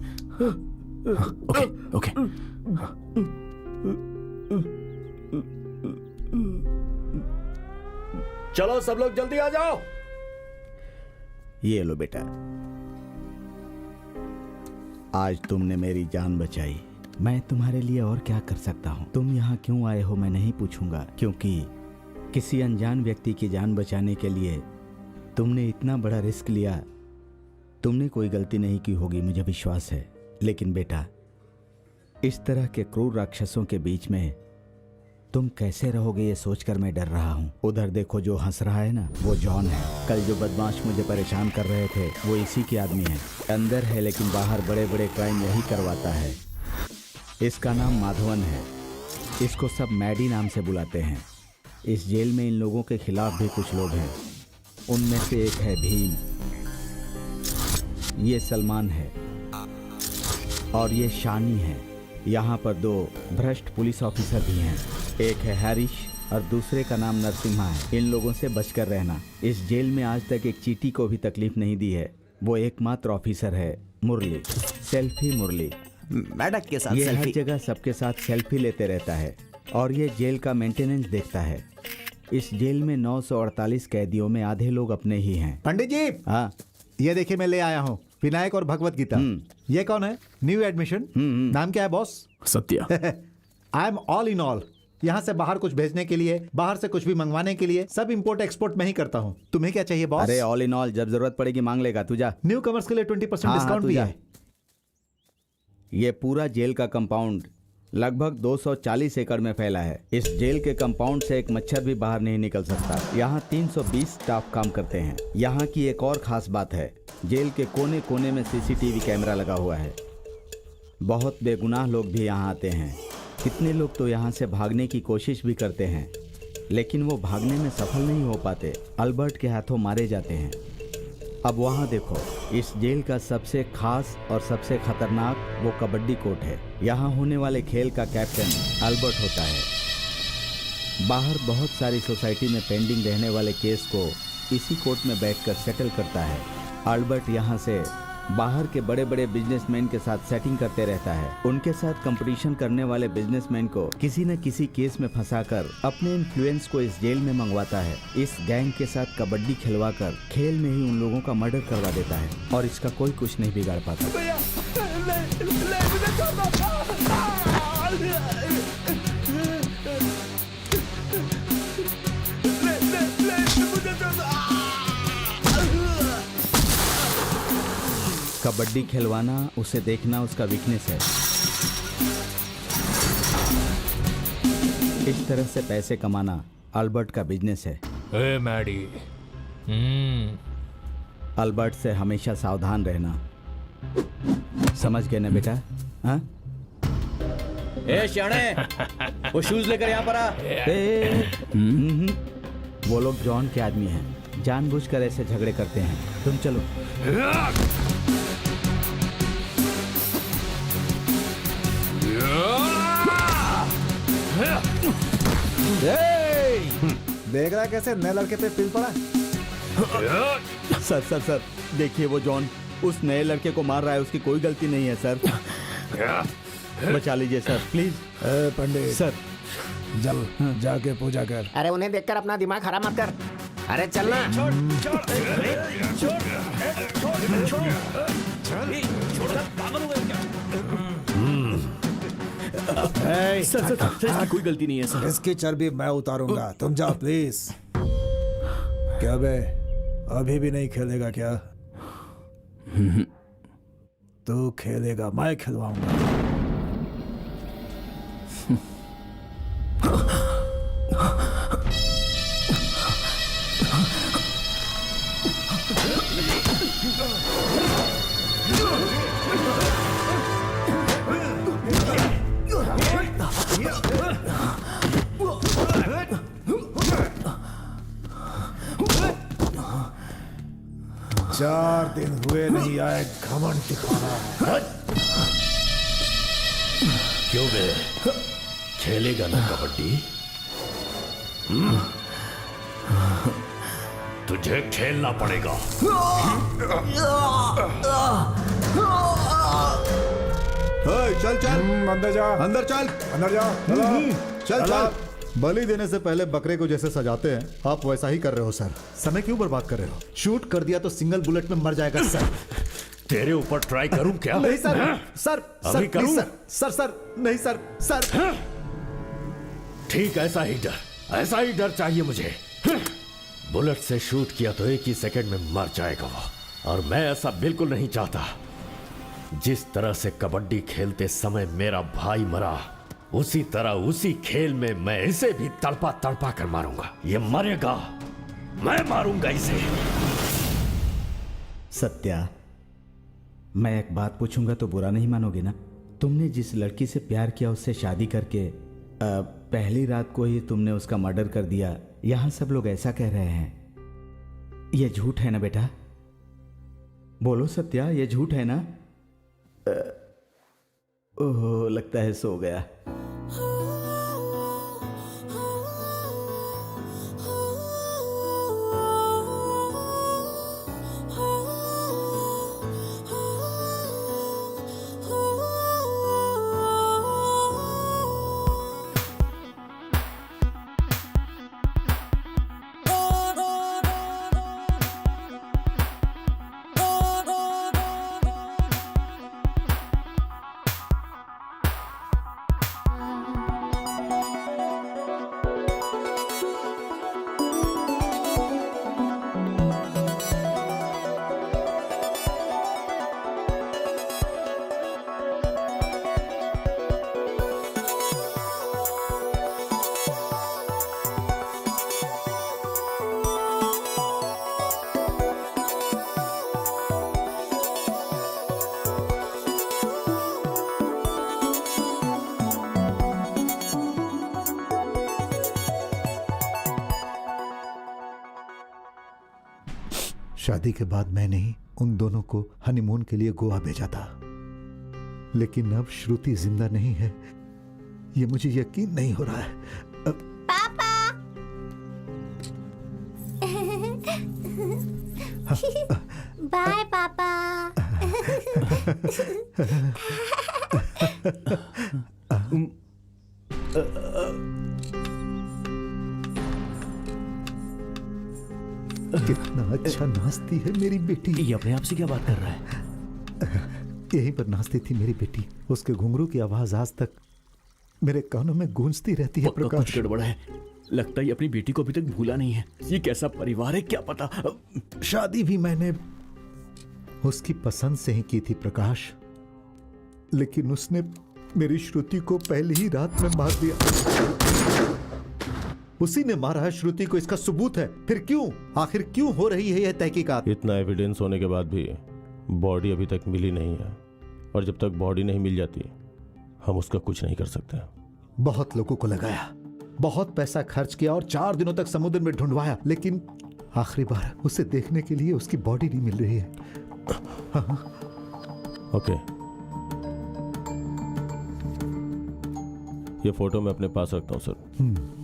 C: Okay, okay.
G: चलो सब लोग जल्दी आ जाओ।
H: ये लो बेटा, आज तुमने मेरी जान बचाई। मैं तुम्हारे लिए और क्या कर सकता हूँ? तुम यहाँ क्यों आए हो मैं नहीं पूछूंगा, क्योंकि किसी अनजान व्यक्ति की जान बचाने के लिए तुमने इतना बड़ा रिस्क लिया। तुमने कोई गलती नहीं की होगी, मुझे विश्वास है। लेकिन बेटा, इस तरह के क्रूर राक्षसों के बीच में तुम कैसे रहोगे ये सोचकर मैं डर रहा हूँ। उधर देखो, जो हंस रहा है ना, वो जॉन है। कल जो बदमाश मुझे परेशान कर रहे थे वो इसी के आदमी है। अंदर है लेकिन बाहर बड़े बड़े क्राइम यही करवाता है। इसका नाम माधवन है। इसको सब मैडी नाम से बुलाते हैं। इस जेल में इन लोगों के खिलाफ भी कुछ लोग हैं। उनमें से एक है भीम, ये सलमान है और ये शानी है। यहाँ पर 2 भ्रष्ट पुलिस ऑफिसर भी हैं। एक है हैरिश और दूसरे का नाम नरसिम्हा है। इन लोगों से बचकर रहना। इस जेल में आज तक एक चींटी को भी तकलीफ नहीं दी है। वो एकमात्र ऑफिसर है मुरली, सेल्फी मुरली।
N: मैडक के साथ
H: ये
N: सेल्फी।
H: हर जगह सबके साथ सेल्फी लेते रहता है और ये जेल का मेंटेनेंस देखता है। इस जेल में 948 कैदियों में आधे लोग अपने ही हैं।
B: पंडित जी,
H: हाँ,
B: ये देखिए मैं ले आया हूँ विनायक और भगवत गीता। ये कौन है? New admission. नाम क्या है boss?
C: Satya.
B: I am all in all. यहाँ से बाहर कुछ भेजने के लिए, बाहर से कुछ भी मंगवाने के लिए सब इंपोर्ट एक्सपोर्ट मैं ही करता हूँ। तुम्हें क्या चाहिए बॉस?
H: अरे ऑल इन ऑल, जब जरूरत पड़ेगी मांग लेगा। तू जा।
B: न्यू कमर्स के लिए 20% डिस्काउंट भी है।
H: ये पूरा जेल का कंपाउंड लगभग 240 एकड़ में फैला है। इस जेल के कंपाउंड से एक मच्छर भी बाहर नहीं निकल सकता। यहाँ 320 स्टाफ काम करते हैं। यहाँ की एक और खास बात है, जेल के कोने कोने में सीसीटीवी कैमरा लगा हुआ है। बहुत बेगुनाह लोग भी यहाँ आते हैं। कितने लोग तो यहाँ से भागने की कोशिश भी करते हैं, लेकिन वो भागने में सफल नहीं हो पाते, अल्बर्ट के हाथों मारे जाते हैं। अब वहाँ देखो, इस जेल का सबसे खास और सबसे खतरनाक वो कबड्डी कोर्ट है। यहाँ होने वाले खेल का कैप्टन अल्बर्ट होता है। बाहर बहुत सारी सोसाइटी में पेंडिंग रहने वाले केस को इसी कोर्ट में बैठकर सेटल करता है। अल्बर्ट यहाँ से बाहर के बड़े बड़े बिजनेसमैन के साथ सेटिंग करते रहता है। उनके साथ कंपटीशन करने वाले बिजनेसमैन को किसी न किसी केस में फंसाकर अपने इन्फ्लुएंस को इस जेल में मंगवाता है। इस गैंग के साथ कबड्डी खिलवाकर खेल में ही उन लोगों का मर्डर करवा देता है और इसका कोई कुछ नहीं बिगाड़ पाता। कबड्डी खिलवाना, उसे देखना उसका वीकनेस है। इस तरह से पैसे कमाना अल्बर्ट का बिजनेस है।
D: ए मैडी,
H: अल्बर्ट से हमेशा सावधान रहना, समझ गए ना बेटा? हाँ?
J: ए श्याणे, वो शूज लेकर यहाँ पर आ।
H: वो लोग जॉन के आदमी हैं, जानबूझकर ऐसे झगड़े करते हैं। तुम चलो।
L: देख रहा है कैसे नए लड़के पे पिल पड़ा?
H: सर सर सर, देखिए वो जॉन उस नए लड़के को मार रहा है। उसकी कोई गलती नहीं है सर। बचा लीजिए सर प्लीज।
L: पंडित
H: सर
L: जाके पूजा कर।
N: अरे उन्हें देखकर अपना दिमाग खराब मत कर। अरे चलना।
J: सर सर इसकी कोई गलती नहीं है सर।
L: इसकी चर्बी मैं उतारूंगा, तुम जाओ प्लीज। क्या बे, अभी भी नहीं खेलेगा क्या? तू खेलेगा, मैं खिलवाऊंगा। चार दिन हुए नहीं आए, घमंड दिखा रहा है।
F: क्यों बे, खेलेगा ना कबड्डी? तुझे खेलना पड़ेगा।
B: चल चल
L: अंदर जा,
B: अंदर चल,
L: अंदर जा।
B: चल चल। बलि देने से पहले बकरे को जैसे सजाते हैं, आप वैसा ही कर रहे हो सर। समय क्यों बर्बाद कर रहे हो? शूट कर दिया तो सिंगल बुलेट में मर जाएगा सर।
F: तेरे ऊपर ट्राई करूं क्या?
B: नहीं सर, सर
F: अभी
B: सर
F: करूं?
B: सर सर नहीं सर, सर।
F: ठीक, ऐसा ही डर चाहिए मुझे। बुलेट से शूट किया तो एक ही सेकंड में मर जाएगा वो, और मैं ऐसा बिल्कुल नहीं चाहता। जिस तरह से कबड्डी खेलते समय मेरा भाई मरा, उसी तरह उसी खेल में मैं इसे भी तड़पा तड़पा कर मारूंगा। ये मरेगा, मैं मारूंगा इसे।
H: सत्या, मैं एक बात पूछूंगा तो बुरा नहीं मानोगे ना? तुमने जिस लड़की से प्यार किया उससे शादी करके पहली रात को ही तुमने उसका मर्डर कर दिया। यहाँ सब लोग ऐसा कह रहे हैं। ये झूठ है ना बेटा? बोलो सत्या, ये झूठ है ना? ओह, लगता है सो गया।
B: शादी के बाद मैंने ही उन दोनों को हनीमून के लिए गोवा भेजा था, लेकिन अब श्रुति जिंदा नहीं है, ये मुझे यकीन नहीं हो रहा है।
K: पापा। बाय पापा।
B: कितना अच्छा नाचती है मेरी बेटी।
J: ये अपने आप से क्या बात कर रहा है?
B: यहीं पर नाचती थी मेरी बेटी। उसके घुंघरू की आवाज आज तक मेरे कानों में गूंजती रहती है। प्रकाश,
J: कुछ गड़बड़ है। लगता है ये अपनी बेटी को अभी तक भूला नहीं है। ये कैसा परिवार है क्या पता।
B: शादी भी मैंने उसकी पसंद से ही की थी प्रकाश, लेकिन उसने मेरी श्रुति को पहली ही रात में मार दिया। उसी ने मारा है श्रुति को, इसका सबूत है। फिर क्यों, आखिर क्यों हो रही है यह तहकीकात?
M: इतना एविडेंस होने के बाद भी बॉडी अभी तक मिली नहीं है, और जब तक बॉडी नहीं मिल जाती हम उसका कुछ नहीं कर सकते।
B: बहुत लोगों को लगाया, बहुत पैसा खर्च किया और 4 दिनों तक समुद्र में ढूंढवाया, लेकिन आखिरी बार उसे देखने के लिए उसकी बॉडी नहीं मिल रही है।
M: ओके, ये फोटो मैं अपने पास रखता हूँ सर।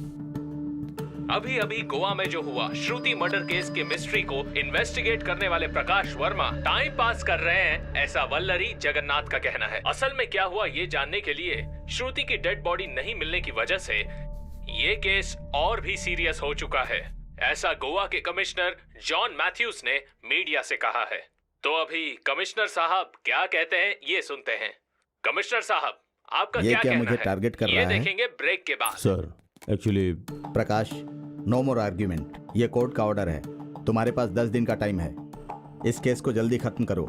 D: अभी अभी गोवा में जो हुआ श्रुति मर्डर केस के मिस्ट्री को इन्वेस्टिगेट करने वाले प्रकाश वर्मा टाइम पास कर रहे हैं, ऐसा वल्लरी जगन्नाथ का कहना है। असल में क्या हुआ ये जानने के लिए श्रुति की डेड बॉडी नहीं मिलने की वजह से ये केस और भी सीरियस हो चुका है, ऐसा गोवा के कमिश्नर जॉन मैथ्यूज ने मीडिया से कहा है। तो अभी कमिश्नर साहब क्या कहते हैं ये सुनते हैं। कमिश्नर साहब, आपका
H: ये
D: क्या
H: क्या
D: कहना
H: मुझे
D: है?
H: टारगेट कर
D: ये
H: रहा है?
D: देखेंगे ब्रेक के बाद।
M: सर एक्चुअली
H: प्रकाश, नो मोर आर्ग्यूमेंट। ये कोर्ट का ऑर्डर है। तुम्हारे पास 10 दिन का टाइम है। इस केस को जल्दी खत्म करो।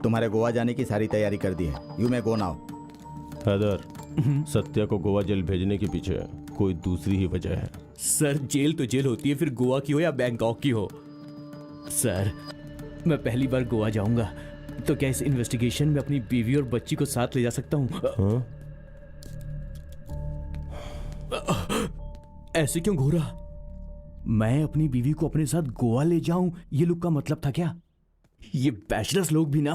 H: तुम्हारे गोवा जाने की सारी तैयारी कर दी है। You may go now.
M: Haider, Satya को गोवा जेल भेजने के पीछे कोई दूसरी ही वजह है।
J: सर जेल तो जेल होती है, फिर गोवा की हो या बैंकॉक की हो। सर मैं पहली बार गोवा जाऊंगा, तो क्या इस इन्वेस्टिगेशन में अपनी बीवी और बच्ची को साथ ले जा सकता हूँ? ऐसे क्यों घूरा? मैं अपनी बीवी को अपने साथ गोवा ले जाऊं, ये लुक का मतलब था क्या? ये बैचलर्स लोग भी ना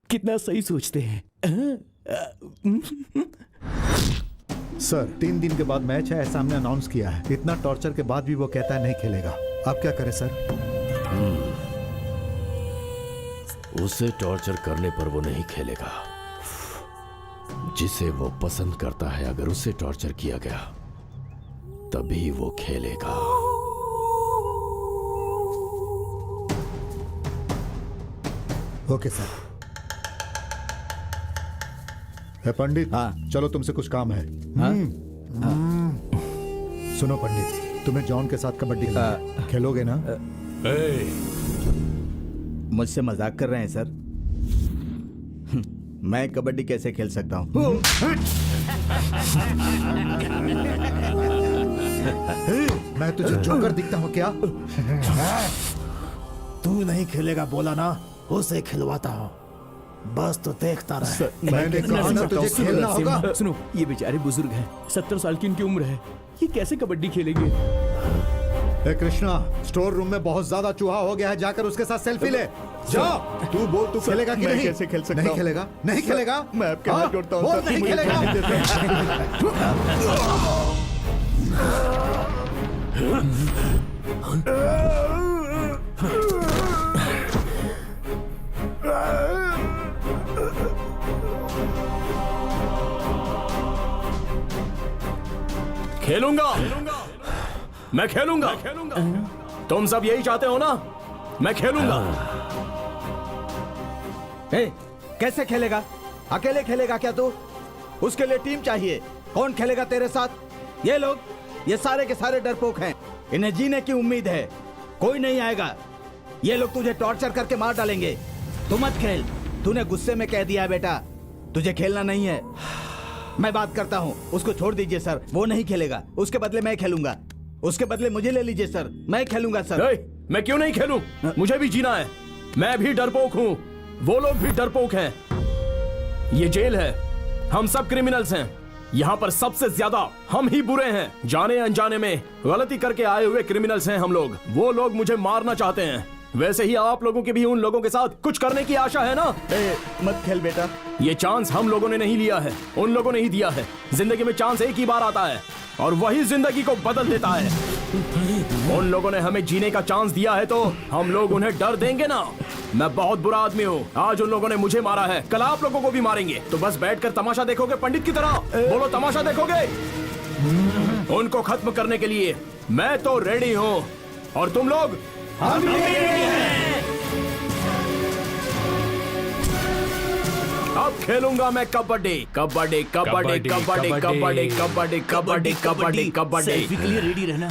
J: कितना सही सोचते हैं।
B: सर 3 दिन के बाद मैच है, ऐसा हमने अनाउंस किया है। इतना टॉर्चर के बाद भी वो कहता है नहीं खेलेगा। आप क्या करें सर?
G: उसे टॉर्चर करने पर वो नहीं खेलेगा। जिसे वो पसंद करता है, अगर उसे टॉर्चर किया गया तभी वो खेलेगा।
B: Okay sir. है पंडित?
H: हाँ।
B: चलो तुमसे कुछ काम है।
H: हाँ?
B: सुनो पंडित, तुम्हें जॉन के साथ कबड्डी खेलोगे ना?
H: मुझसे मजाक कर रहे हैं सर? मैं कबड्डी कैसे खेल सकता हूँ?
B: मैं तुझे जोकर दिखता हूँ क्या?
L: तू नहीं खेलेगा बोला ना, उसे खिलवाता हूँ। बस तो देखता रहे।
B: मैंने कहा ना तुझे खेलना होगा।
J: सुनो, ये बेचारे बुजुर्ग हैं, 70 साल की इनकी उम्र है, ये कैसे कबड्डी खेलेंगे?
B: ए कृष्णा, स्टोर रूम में बहुत ज्यादा चूहा हो गया है, जाकर उसके साथ सेल्फी ले। जा, तू बोल तू खेलेगा कि नहीं?
J: कैसे खेल सकता
B: नहीं खेलेगा, नहीं खेलेगा।
J: मैं आपके हाथ जोड़ता हूं,
B: बोल नहीं खेलेगा।
C: खेलूंगा, मैं खेलूंगा। तुम सब यही चाहते हो ना? मैं खेलूंगा।
H: कैसे खेलेगा? अकेले खेलेगा क्या तू? उसके लिए टीम चाहिए। कौन खेलेगा तेरे साथ? ये लोग, ये सारे के सारे डरपोक हैं, इन्हें जीने की उम्मीद है। कोई नहीं आएगा। ये लोग तुझे टॉर्चर करके मार डालेंगे। तू मत खेल। तूने गुस्से में कह दिया बेटा, तुझे खेलना नहीं है। मैं बात करता हूँ, उसको छोड़ दीजिए सर, वो नहीं खेलेगा। उसके बदले मैं खेलूंगा। उसके बदले मुझे ले लीजिए सर, मैं खेलूंगा सर।
C: मैं क्यों नहीं खेलूं? मुझे भी जीना है। मैं भी डरपोक हूँ, वो लोग भी डरपोक हैं। ये जेल है, हम सब क्रिमिनल्स हैं। यहाँ पर सबसे ज्यादा हम ही बुरे हैं। जाने अनजाने में गलती करके आए हुए क्रिमिनल्स हैं हम लोग। वो लोग मुझे मारना चाहते हैं। वैसे ही आप लोगों की भी उन लोगों के साथ कुछ करने की आशा है ना?
H: मत खेल बेटा।
C: ये चांस हम लोगों ने नहीं लिया है, उन लोगों ने ही दिया है। जिंदगी में चांस एक ही बार आता है और वही जिंदगी को बदल देता है। उन लोगों ने हमें जीने का चांस दिया है तो हम लोग उन्हें डर देंगे ना? मैं बहुत बुरा आदमी हूँ। आज उन लोगों ने मुझे मारा है, कल आप लोगों को भी मारेंगे। तो बस बैठकर तमाशा देखोगे पंडित की तरह? बोलो, तमाशा देखोगे? उनको खत्म करने के लिए मैं तो रेडी हूँ। और तुम लोग? हम भी रेडी हैं। अब खेलूंगा मैं कबड्डी, कबड्डी, कबड्डी, कबड्डी, कबड्डी, कबड्डी, कबड्डी, कबड्डी, कबड्डी।
J: सेल्फी के लिए रेडी रहना।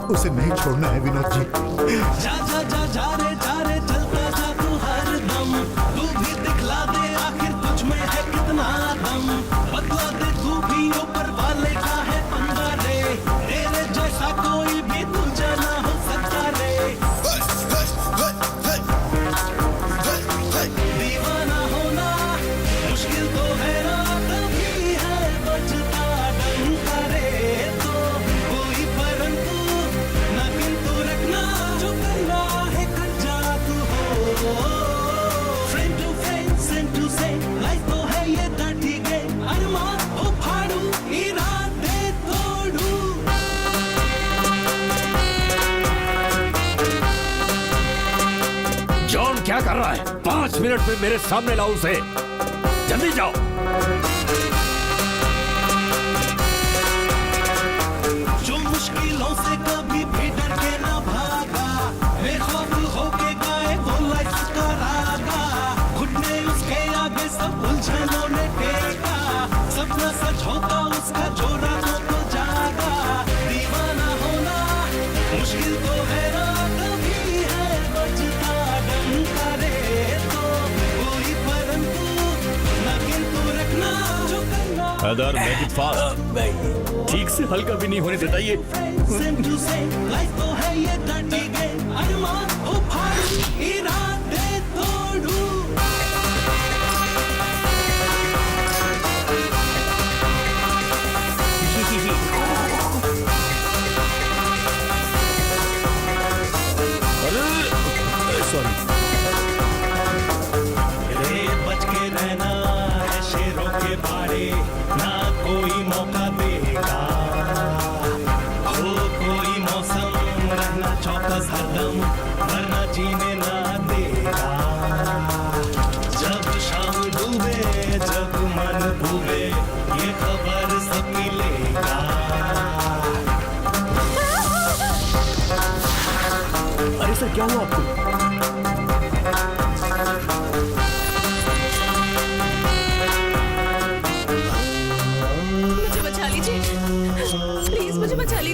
B: उसे नहीं छोड़ना है विनोद जी।
O: जा जा जा जा रे चलता जा तू हर दम। तू भी दिखला दे आखिर तुझ में है कितना दम। बदला दे तू भी ऊपर वाले का है पंगा रे। तेरे जैसा कोई भी तुझे ना हो सकता रे। दीवाना होना मुश्किल तो है ना, तभी है बचता डंका रे। तो कोई परंतु ना किंतु रखना, जो करना है कर जा तू हो। Friend to friend, same to same, life तो है ये डटी गेम। अरमान हो फाड़ू, इरादे तोड़ू।
G: जॉन क्या कर रहा है? 5 मिनट में मेरे सामने लाओ उसे। जल्दी जाओ।
O: जो मुश्किलों से कभी भी डर के ना भागा, बेखौफ होके गाए वो लाइफ का रागा। घुटने उसके आगे सब उलझनों ने टेका। सपना सच होता उसका जो रातों को जागा। दीवाना होना मुश्किल तो है ना, तभी है बचता डंका रे। तो कोई परंतु ना किंतु रखना, जो करना
M: हैदर, मेक इट फास्ट।
J: ठीक से हल्का भी नहीं होने देता ये।
O: सेम टू सेम, लाइफ तो है ये डटी गेम। अरमान हो फाड़ू, इरादे तोड़ू।
J: सॉरी।
O: रे बच के रहना है शेरों के बारे, ना कोई मौका देगा। हो कोई मौसम रहना चौकस हरदम, वरना जीने ना देगा। जब शाम डूबे, जब मन डूबे, ये खबर सब मिलेगा।
J: अरे सर, क्या हुआ आपको?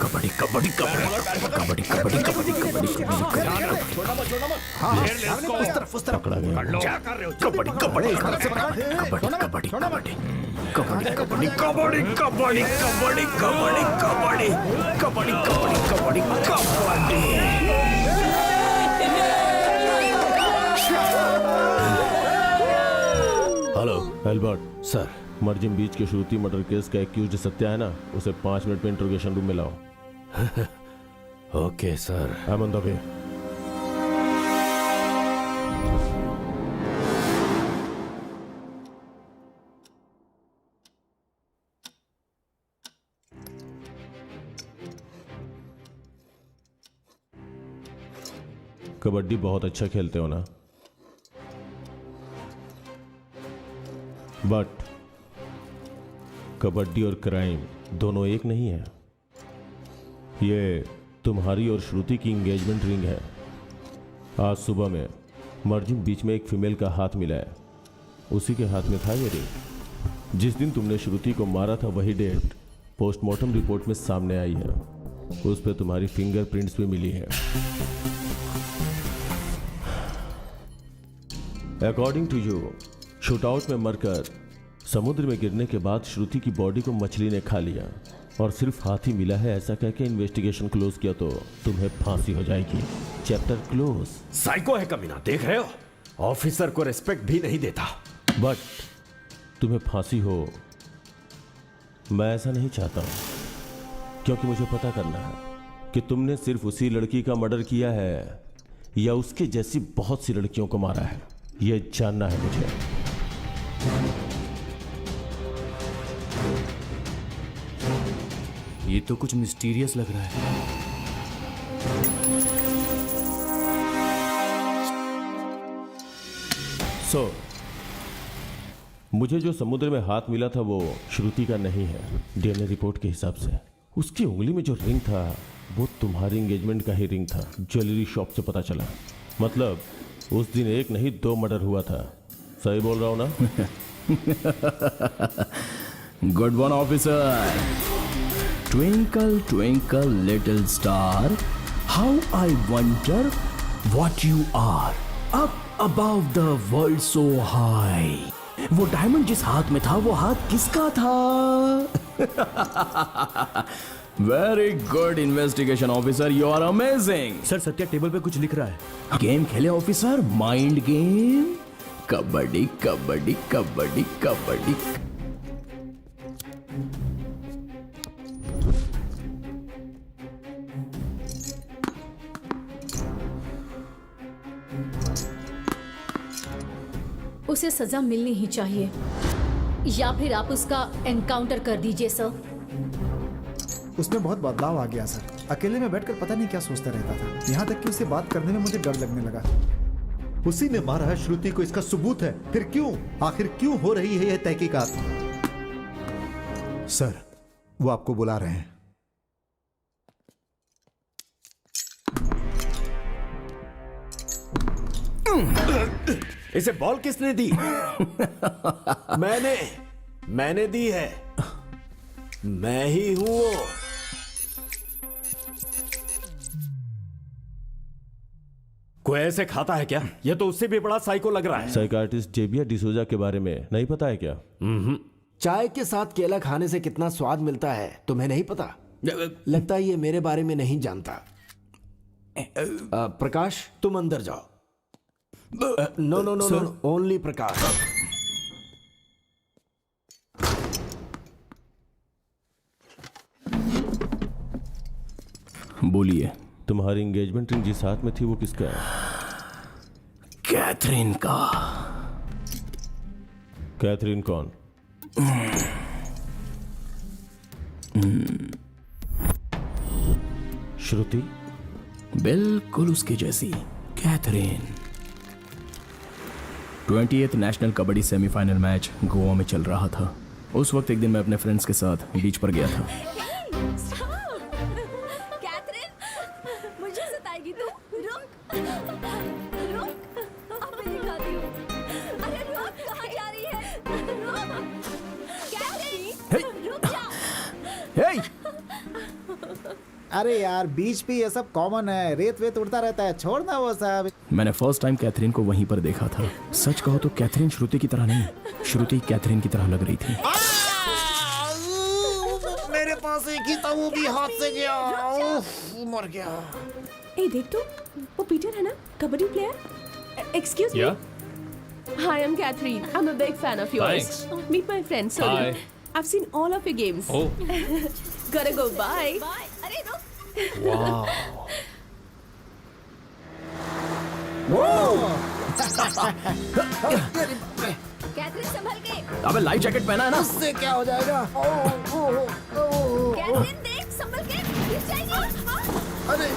C: कबड्डी कबड्डी कबड्डी कबड्डी कबड्डी कबड्डी
B: उस तरफ
C: पकड़ा गया।
B: क्या कर रहे हो?
C: Kabaddi kabaddi kabaddi kabaddi kabaddi kabaddi kabaddi kabaddi kabaddi kabaddi kabaddi kabaddi kabaddi kabaddi.
M: Hello Albert sir, Morjim beach के श्रुति मर्डर केस का एक्यूज्ड सत्या है ना, उसे 5 मिनट में इंट्रोगेशन रूम में लाओ।
G: Okay sir.
M: I am on the way. Kabaddi बहुत अच्छा खेलते हो ना, बट कबड्डी और क्राइम दोनों एक नहीं है। ये तुम्हारी और श्रुति की एंगेजमेंट रिंग है। आज सुबह में मर्जिम बीच में एक फीमेल का हाथ मिला है, उसी के हाथ में था ये रिंग। जिस दिन तुमने श्रुति को मारा था वही डेट पोस्टमार्टम रिपोर्ट में सामने आई है, उस पर तुम्हारी फिंगरप्रिंट्स भी मिली है। अकॉर्डिंग टू यू, शूटआउट में मरकर समुद्र में गिरने के बाद श्रुति की बॉडी को मछली ने खा लिया और सिर्फ हाथ ही मिला है ऐसा कह के इन्वेस्टिगेशन क्लोज किया तो तुम्हें फांसी हो जाएगी। Chapter close.
G: साइको है कमीना, देख रहे हो? ऑफिसर को रिस्पेक्ट भी नहीं देता।
M: बट तुम्हें फांसी हो, मैं ऐसा नहीं चाहता हूं, क्योंकि मुझे पता करना है कि तुमने सिर्फ उसी लड़की का मर्डर किया है या उसके जैसी बहुत सी लड़कियों को मारा है, यह जानना है मुझे।
J: ये तो कुछ मिस्टीरियस लग रहा है।
M: सो मुझे जो समुद्र में हाथ मिला था वो श्रुति का नहीं है। डीएनए रिपोर्ट के हिसाब से उसकी उंगली में जो रिंग था वो तुम्हारी एंगेजमेंट का ही रिंग था, ज्वेलरी शॉप से पता चला। मतलब उस दिन एक नहीं 2 मर्डर हुआ था। सही बोल रहा हूं ना?
C: Good one officer. Twinkle twinkle little star, how I wonder what you are up above the world so high. वो डायमंड जिस हाथ में था वो हाथ किसका था? Very good investigation officer, you are amazing.
J: Sir Satya table पे कुछ लिख रहा है।
C: गेम खेले officer, mind game. Kabaddi kabaddi kabaddi kabaddi.
E: उसे सजा मिलनी ही चाहिए, या फिर आप उसका एनकाउंटर कर दीजिए सर।
L: उसमें बहुत बदलाव आ गया सर। अकेले में बैठकर पता नहीं क्या सोचता रहता था, यहाँ तक कि उससे बात करने में मुझे डर लगने लगा।
B: उसी ने मारा है श्रुति को, इसका सबूत है। फिर क्यों, आखिर क्यों हो रही है यह तहकीकात? सर, वो आपको बुला रहे हैं।
G: इसे बॉल किसने दी? मैंने दी है। मैं ही हूं वो। कोई ऐसे खाता है क्या? ये तो उससे भी बड़ा साइको लग रहा है।
M: साइकार्टिस्ट जेबिया डिसोजा के बारे में नहीं पता है क्या?
P: चाय के साथ केला खाने से कितना स्वाद मिलता है तुम्हें नहीं पता? लगता है ये मेरे बारे में नहीं जानता। प्रकाश, तुम अंदर जाओ। No no no no, only Prakash.
C: बोलिए।
M: तुम्हारी एंगेजमेंट रिंग जिस हाथ में थी वो किसका है?
C: कैथरीन का।
M: कैथरीन कौन? श्रुति?
C: बिल्कुल उसकी जैसी Catherine. 20th national kabaddi semifinal match Goa में चल रहा था। उस वक्त एक दिन मैं अपने फ्रेंड्स के साथ बीच पर गया था।
E: कैथरीन, मुझे सताएगी तू? रुक, रुक, अब मैं दिखाती हूँ। अरे रुक, कहाँ जा रही है? रुक, कैथरीन, रुक जा।
C: हे!
L: अरे यार बीच पे ये सब कॉमन है, रेत वेत उड़ता रहता है, छोड़ना वो सब।
C: मैंने फर्स्ट टाइम कैथरीन को वहीं पर देखा था। सच कहो तो कैथरीन श्रुति की तरह नहीं, श्रुति कैथरीन की तरह लग रही थी।
L: मेरे पास एक ही था, वो भी हाथ से गया, मर गया।
I: ए देख तो, वो पीटर है ना, kabaddi player. Excuse me. Hi, I'm Catherine. I'm a big fan of yours.
D: Thanks.
I: Meet my friend Sonu.
D: Hi.
I: I've seen all of your games.
D: Oh.
I: Gotta go. Bye.
E: अरे रुक।
D: वाह।
E: कैथरीन संभल के।
C: अबे लाइफ जैकेट पहना है ना?
L: उससे क्या हो जाएगा?
E: कैथरीन देख, संभल के, गिर जाएगी।
L: अरे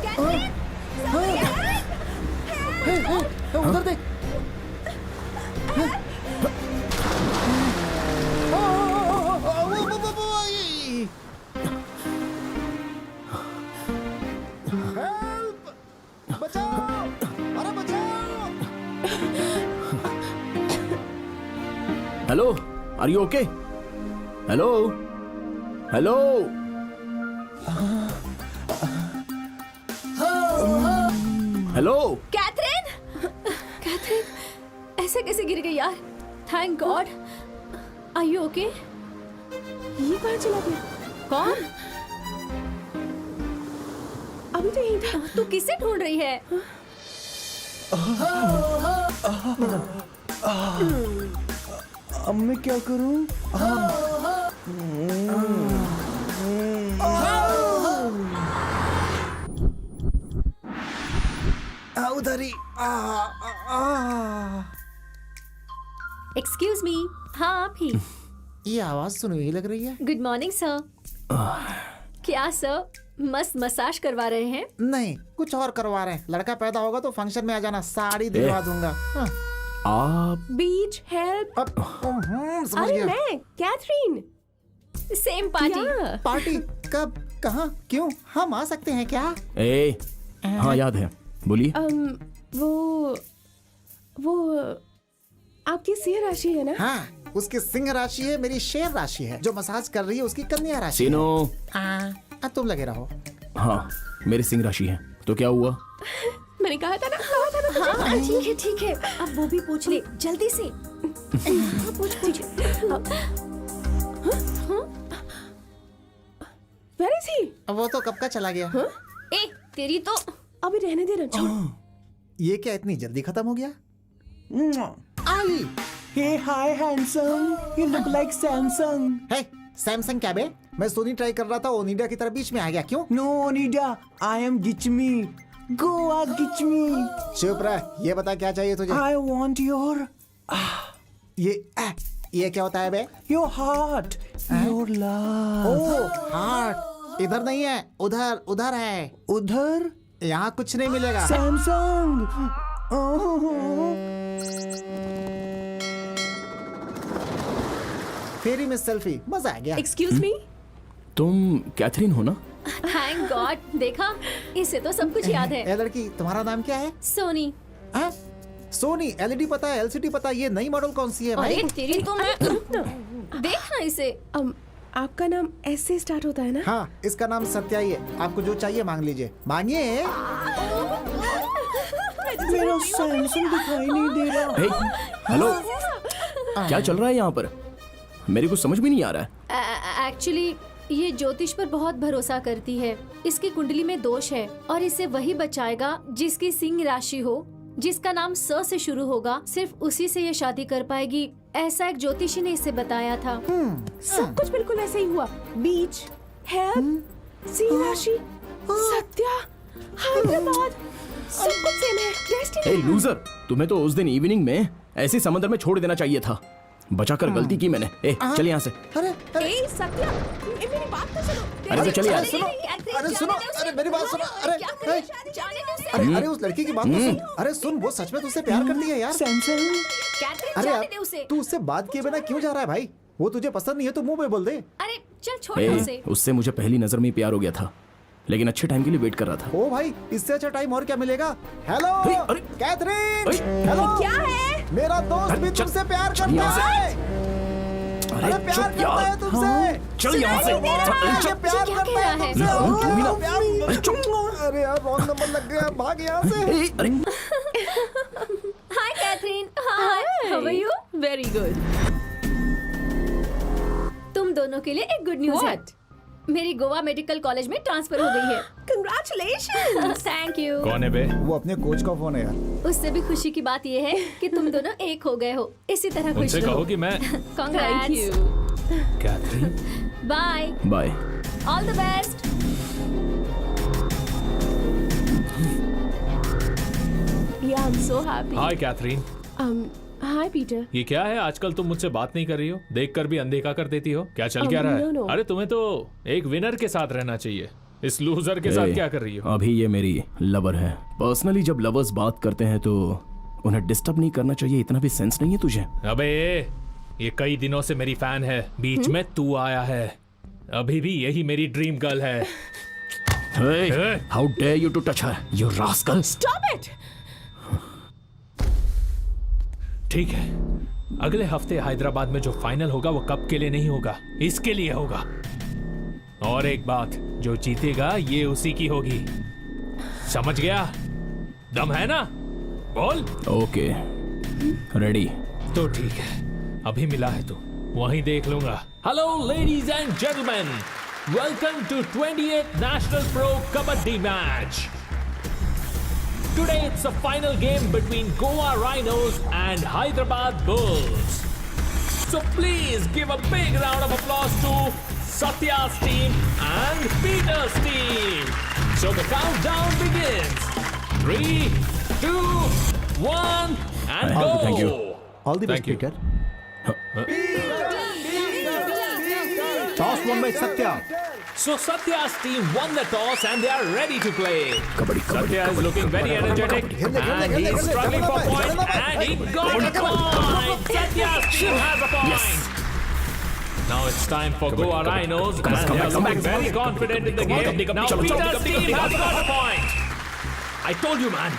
E: कैथरीन, संभल के।
L: उधर देख। हेल्प! बचाओ! अरे बचाओ!
C: Hello, are you okay? Hello, hello. Hello
E: Catherine, Catherine, ऐसे कैसे गिर गई यार? Thank God. Are you okay?
I: ये कहाँ चला गया?
E: कौन?
I: अभी तो यहीं था।
E: तू किसे ढूंढ रही है?
L: अब मैं क्या करूं? उधर ही।
E: Excuse me. हाँ आप ही।
L: ये आवाज सुनी हुई लग रही है।
E: Good morning sir. क्या सर मस्त मसाज करवा रहे हैं?
L: नहीं, कुछ और करवा रहे हैं। लड़का पैदा होगा तो फंक्शन में आ जाना, साड़ी दिलवा दूंगा। हाँ।
C: आप
I: बीच हेल्प।
L: समझ
I: अरे
L: गया।
I: मैं कैथरीन।
E: Same party.
L: पार्टी कब, कहाँ, क्यों? हम आ सकते हैं क्या?
C: ए, हाँ याद है, बोलिए।
I: वो आपकी सिंह राशि है ना?
L: हाँ, उसकी सिंह राशि है, मेरी शेर राशि है। जो मसाज कर रही है उसकी कन्या राशि है।
C: सीनो।
L: तुम लगे रहो।
C: हाँ, मेरी सिंह राशि है। तो क्या हुआ?
I: मैंने कहा था ना।
E: हाँ ठीक है। अब वो भी पूछ ले जल्दी से। पूछ।
I: Where is he?
L: वो तो कब का चला गया।
E: ए तेरी तो
I: अभी रहने दे ना, छोड़।
L: ये क्या इतनी जल्दी खत्म हो गया? आई।
P: Hey, hi, handsome. You look like Samsung.
L: है सैमसंग क्या बे? मैं सोनी ट्राई कर रहा था, ओनिडा की तरह बीच में आ गया। क्यों?
P: No, Onida. I am Gichmi. Goa Gichmi.
L: चुप रह। ये बता क्या चाहिए तुझे?
P: I want your
L: ये क्या होता है बे?
P: your heart. Your love.
L: Oh, heart. इधर नहीं है, उधर है।
P: उधर?
L: यहाँ कुछ नहीं मिलेगा।
P: Samsung.
L: फेरी में सेल्फी, मजा आ गया।
I: Excuse me?
C: तुम कैथरीन हो ना?
E: Thank God. देखा, इसे तो सब कुछ याद है।
L: ए लड़की, तुम्हारा नाम क्या है?
E: सोनी।
L: सोनी। एलईडी पता है, एलसीडी पता है, ये नई मॉडल कौन सी है भाई?
E: अरे तेरी तो मैं देखना इसे।
I: आपका नाम एस से स्टार्ट होता है ना?
L: हाँ, इसका नाम सत्या ही है। आपको जो चाहिए मांग लीजिए। मांगिए।
P: मेरा सैमसंग दिखाई नहीं दे रहा।
C: हे, हेलो, क्या चल रहा है यहाँ पर? मेरे को समझ भी नहीं आ रहा है।
E: एक्चुअली ये ज्योतिष पर बहुत भरोसा करती है। इसकी कुंडली में दोष है और इसे वही बचाएगा जिसकी सिंह राशि हो, जिसका नाम स से शुरू होगा। सिर्फ उसी से ये शादी कर पाएगी, ऐसा एक ज्योतिषी ने इसे बताया था।
I: सब कुछ बिल्कुल ऐसे ही हुआ। बीच, हेल्प, सिंह राशि, सत्या, हैदराबाद, सब कुछ सेम है। डेस्टिनी।
C: ए लूजर, तुम्हें तो उस दिन इवनिंग में ऐसे समंदर में छोड़ देना चाहिए था। बचाकर गलती की मैंने। ए, चल यहाँ से।
I: ए सत्या, मेरी बात तो सुनो।
C: अरे तो चलिए यार।
L: अरे सुनो, अरे मेरी बात सुनो। अरे उस लड़की की बात तो सुन। अरे सुन, वो सच में तुझसे प्यार करती है यार। अरे यार, तू उससे बात किए बिना क्यों जा रहा है भाई? वो तुझे पसंद नहीं है तो मुंह पे बोल दे।
E: अरे चल छोड़ उसे।
C: उससे मुझे पहली नजर में प्यार हो गया था, लेकिन अच्छे टाइम के लिए वेट कर रहा था।
L: ओ भाई, इससे अच्छा टाइम और क्या मिलेगा? Hello Catherine.
I: हेलो, क्या है?
L: मेरा दोस्त भी तुमसे प्यार करता है। अरे प्यार करता है तुमसे।
C: चल यहाँ से।
L: अरे प्यार
E: क्या
L: करता
E: कह रहा
L: है
E: है?
L: तुमसे। अरे चुप। अरे यार रॉन्ग नंबर लग गया, भाग यहाँ से।
E: Hi Catherine. Hi, how are you?
I: Very good.
E: तुम दोनों के लिए एक गुड न्यूज है। मेरी गोवा मेडिकल कॉलेज में ट्रांसफर हो गई है।
I: कंग्रेचुलेशंस।
E: Thank you.
D: कौन है बे?
L: वो अपने कोच का फोन है यार।
E: उससे भी खुशी की बात यह है कि तुम दोनों एक हो गए हो। इसी तरह खुश
D: उनसे
E: रहो।
D: कहो कि मैं
I: thank
E: congrats.
I: You.
D: Catherine.
E: Bye.
C: Bye.
E: All the best.
I: Yeah, I'm so happy.
D: Hi Catherine.
I: Hi, Peter.
D: ये क्या है, आजकल तुम मुझसे बात नहीं कर रही हो, देखकर भी अनदेखा कर देती हो, क्या चल क्या
I: Oh,
D: रहा है?
I: no, no.
D: अरे तुम्हें तो एक विनर के साथ रहना चाहिए, इस लूजर के साथ क्या कर रही हो?
C: अभी ये मेरी लवर है। पर्सनली जब लवर्स बात करते हैं तो उन्हें डिस्टर्ब नहीं करना चाहिए, इतना भी सेंस नहीं है तुझे?
D: अबे ये कई दिनों से मेरी फैन है, बीच में तू आया है, अभी भी यही मेरी ड्रीम गर्ल है।
C: Hey, how dare you to touch her, you rascal!
I: Stop it!
D: ठीक है, अगले हफ्ते हैदराबाद में जो फाइनल होगा वो कप के लिए नहीं होगा, इसके लिए होगा। और एक बात, जो जीतेगा ये उसी की होगी, समझ गया? दम है ना? बोल।
C: Okay, ready.
D: तो ठीक है, अभी मिला है तो वहीं देख लूंगा। Hello ladies and gentleman, welcome to 28th national pro kabaddi match. Today it's a final game between Goa Rhinos and Hyderabad Bulls. So please give a big round of applause to Satya's team and Peter's team. So the countdown begins. 3, 2, 1, and go.
C: Thank you.
B: All the best,
D: Thank you.
B: Peter. Toss won by Satya.
D: So Satya's team won the toss and they are ready to play.
C: Kabaddi,
D: Satya is looking very energetic and he's struggling for point and he got a point. Satya's team has a point. Now it's time for Goa Rhinos and they are looking very confident in the game. Now Peter's team has got a point. I told you, man.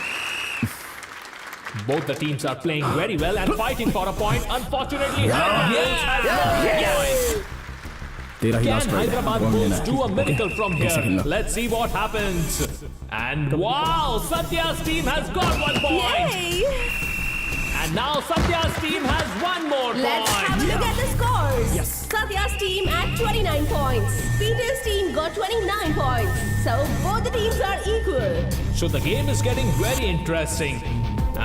D: Both the teams are playing very well and fighting for a point. Unfortunately, Hyderabad has got a point.
C: तेरा ही
D: Can
C: last ride है,
D: Hyderabad
C: कौन लेना
D: Bulls
C: है?
D: do a miracle from
C: कैसे
D: here?
C: खेलना?
D: Let's see what happens. And wow, Satya's team has got 1 point.
I: Yay!
D: And now Satya's team has 1 more
I: Let's
D: point.
I: have a look at the scores. Yes. Satya's team at 29 points. Peter's team got 29 points. So both the teams are equal.
D: So the game is getting very interesting.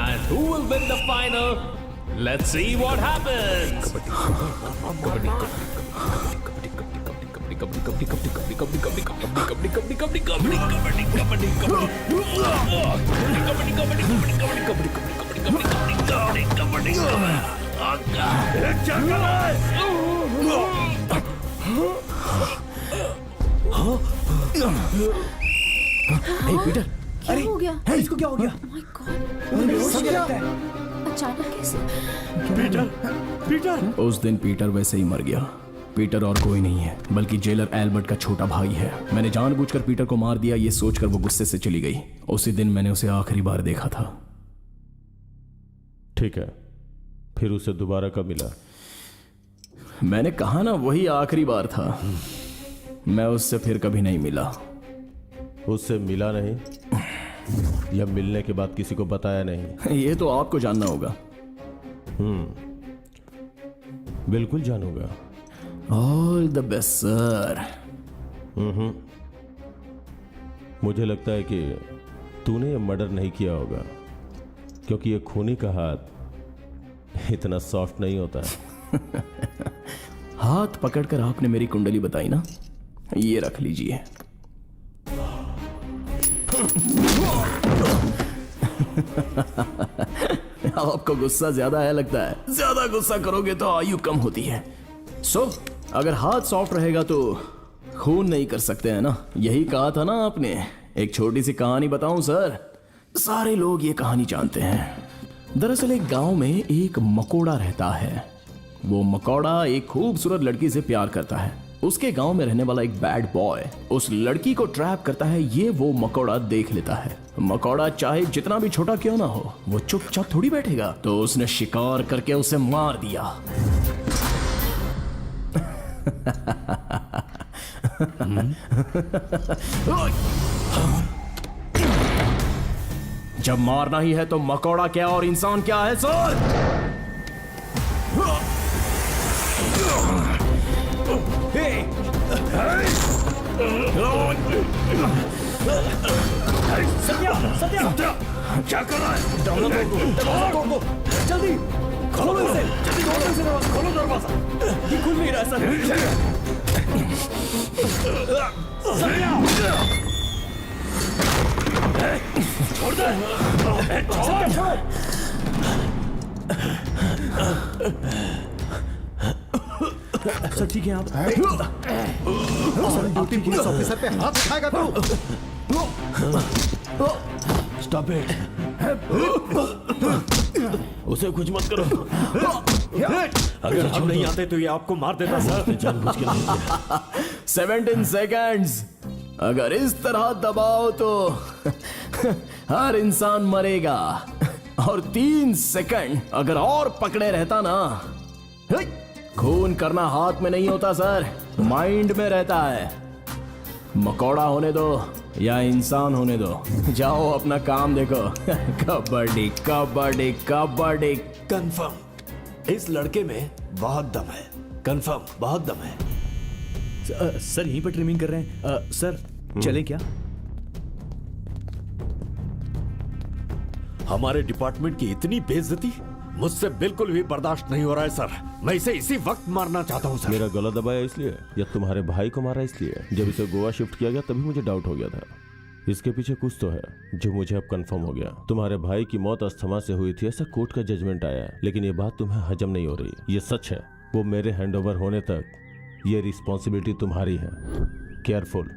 D: And who will win the final? Let's see what happens.
C: Hey, Peter.
E: क्या हो गया?
L: इसको क्या हो गया?
E: Oh my God. अचानक कैसे?
L: Peter.
C: उस दिन पीटर वैसे ही मर गया। पीटर और कोई नहीं है बल्कि जेलर एल्बर्ट का छोटा भाई है। मैंने जानबूझकर पीटर को मार दिया ये सोचकर वो गुस्से से चली गई। उसी दिन मैंने उसे आखिरी बार देखा था।
M: ठीक है, फिर उसे दोबारा कब मिला?
C: मैंने कहा ना वही आखिरी बार था। मैं उससे फिर कभी नहीं मिला।
M: उससे मिला नहीं या मिलने के बाद किसी को बताया नहीं?
C: ये तो आपको जानना होगा।
M: बिल्कुल जानूंगा।
C: All the best sir.
M: मुझे लगता है कि तूने ये मर्डर नहीं किया होगा, क्योंकि ये खूनी का हाथ इतना सॉफ्ट नहीं होता है।
C: हाथ पकड़कर आपने मेरी कुंडली बताई ना, ये रख लीजिए। आपको गुस्सा ज्यादा है लगता है। ज्यादा गुस्सा करोगे तो आयु कम होती है। अगर हाथ सॉफ्ट रहेगा तो खून नहीं कर सकते हैं ना, यही कहा था ना आपने। एक छोटी सी कहानी बताऊं सर, सारे लोग ये कहानी जानते हैं। दरअसल एक गांव में एक मकोड़ा रहता है। वो मकोड़ा एक खूबसूरत लड़की से प्यार करता है। उसके गांव में रहने वाला एक बैड बॉय उस लड़की को ट्रैप करता है। ये वो मकोड़ा देख लेता है। मकोड़ा चाहे जितना भी छोटा क्यों ना हो, वो चुपचाप थोड़ी बैठेगा। तो उसने शिकार करके उसे मार दिया। जब मारना ही है तो मकोड़ा क्या और इंसान क्या है सर?
O: सत्या, सत्या, क्या कर रहा है? दरवाजा तोड़ दो, जल्दी खोलो इसे, जल्दी खोलो इसे, खोलो दरवाजा। ये खुल नहीं रहा सर। सत्या, छोड़ दे, छोड़।
J: सर ठीक है आप?
B: सर ड्यूटी पुलिस ऑफिसर पे हाथ उठाएगा तू?
M: Stop it. उसे कुछ मत करो।
G: अगर हम नहीं आते तो ये आपको मार देता सर। जानबूझ के नहीं किया।
C: 17 सेकंड्स। अगर इस तरह दबाओ तो हर इंसान मरेगा। और 3 सेकंड अगर और पकड़े रहता ना, खून करना हाथ में नहीं होता सर, माइंड में रहता है। मकोड़ा होने दो या इंसान होने दो, जाओ अपना काम देखो। कबड्डी कबड्डी कबड्डी।
P: कंफर्म इस लड़के में बहुत दम है। कंफर्म बहुत दम है।
J: सर यहीं पर ट्रिमिंग कर रहे हैं। सर चलें क्या?
G: हमारे डिपार्टमेंट की इतनी बेइज्जती मुझसे बिल्कुल भी बर्दाश्त नहीं हो रहा है सर। मैं इसे इसी वक्त मारना चाहता हूँ सर।
M: मेरा गला दबाया इसलिए या तुम्हारे भाई को मारा इसलिए? जब इसे गोवा शिफ्ट किया गया तभी मुझे डाउट हो गया था। इसके पीछे कुछ तो है जो मुझे अब कंफर्म हो गया। तुम्हारे भाई की मौत अस्थमा से हुई थी, ऐसा कोर्ट का जजमेंट आया है, लेकिन ये बात तुम्हें हजम नहीं हो रही। ये सच है। वो मेरे हैंडओवर होने तक ये रिस्पॉन्सिबिलिटी तुम्हारी है। केयरफुल।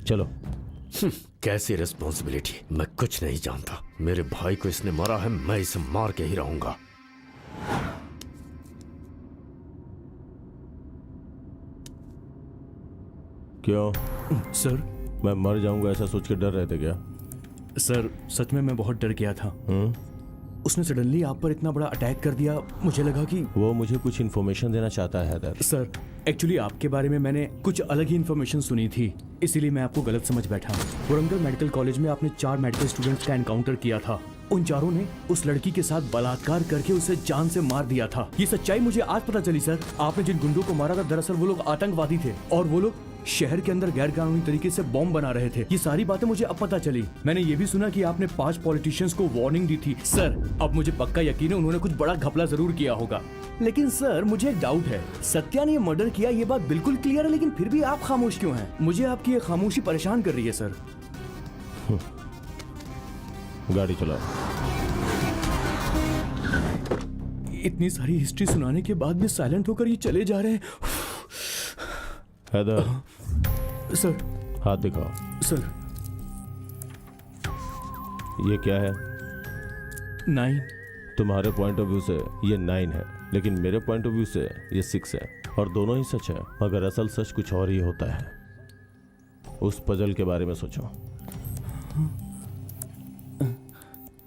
M: चलो।
G: कैसी रिस्पॉन्सिबिलिटी? मैं कुछ नहीं जानता। मेरे भाई को इसने मारा है, मैं इसे मार के ही रहूंगा।
M: क्यों
J: सर?
M: मैं मर जाऊंगा ऐसा सोच के डर रहे थे क्या?
J: सर सच में मैं बहुत डर गया था। उसने सडनली आप पर इतना बड़ा अटैक कर दिया, मुझे लगा कि
M: वो मुझे कुछ इन्फॉर्मेशन देना चाहता है हैदर।
J: सर एक्चुअली आपके बारे में मैंने कुछ अलग ही इन्फॉर्मेशन सुनी थी, इसीलिए मैं आपको गलत समझ बैठा। वरंगल मेडिकल कॉलेज में आपने 4 मेडिकल स्टूडेंट्स का एनकाउंटर किया था। उन चारों ने उस लड़की के साथ बलात्कार करके उसे जान से मार दिया था। ये सच्चाई मुझे आज पता चली सर। आपने जिन गुंडों को मारा था दरअसल वो लोग आतंकवादी थे और वो लोग शहर के अंदर गैर कानूनी तरीके से बॉम्ब बना रहे थे। ये सारी बातें मुझे अब पता चली। मैंने ये भी सुना कि आपने 5 पॉलिटिशियंस को वार्निंग दी थी। सर अब मुझे पक्का यकीन है उन्होंने कुछ बड़ा घपला जरूर किया होगा। लेकिन सर मुझे एक डाउट है, सत्या ने ये मर्डर किया ये बात बिल्कुल क्लियर है, लेकिन फिर भी आप खामोश क्यों हैं? मुझे आपकी ये खामोशी परेशान कर रही है सर।
M: गाड़ी चलाओ।
J: इतनी सारी हिस्ट्री सुनाने के बाद भी साइलेंट होकर ये चले जा रहे हैं।
M: हैदर
J: सर
M: हाथ दिखाओ।
J: सर
M: ये क्या है?
J: 9।
M: तुम्हारे पॉइंट ऑफ व्यू से ये 9 है, लेकिन मेरे पॉइंट ऑफ व्यू से ये 6 है, और दोनों ही सच है। मगर असल सच कुछ और ही होता है। उस पजल के बारे में सोचो।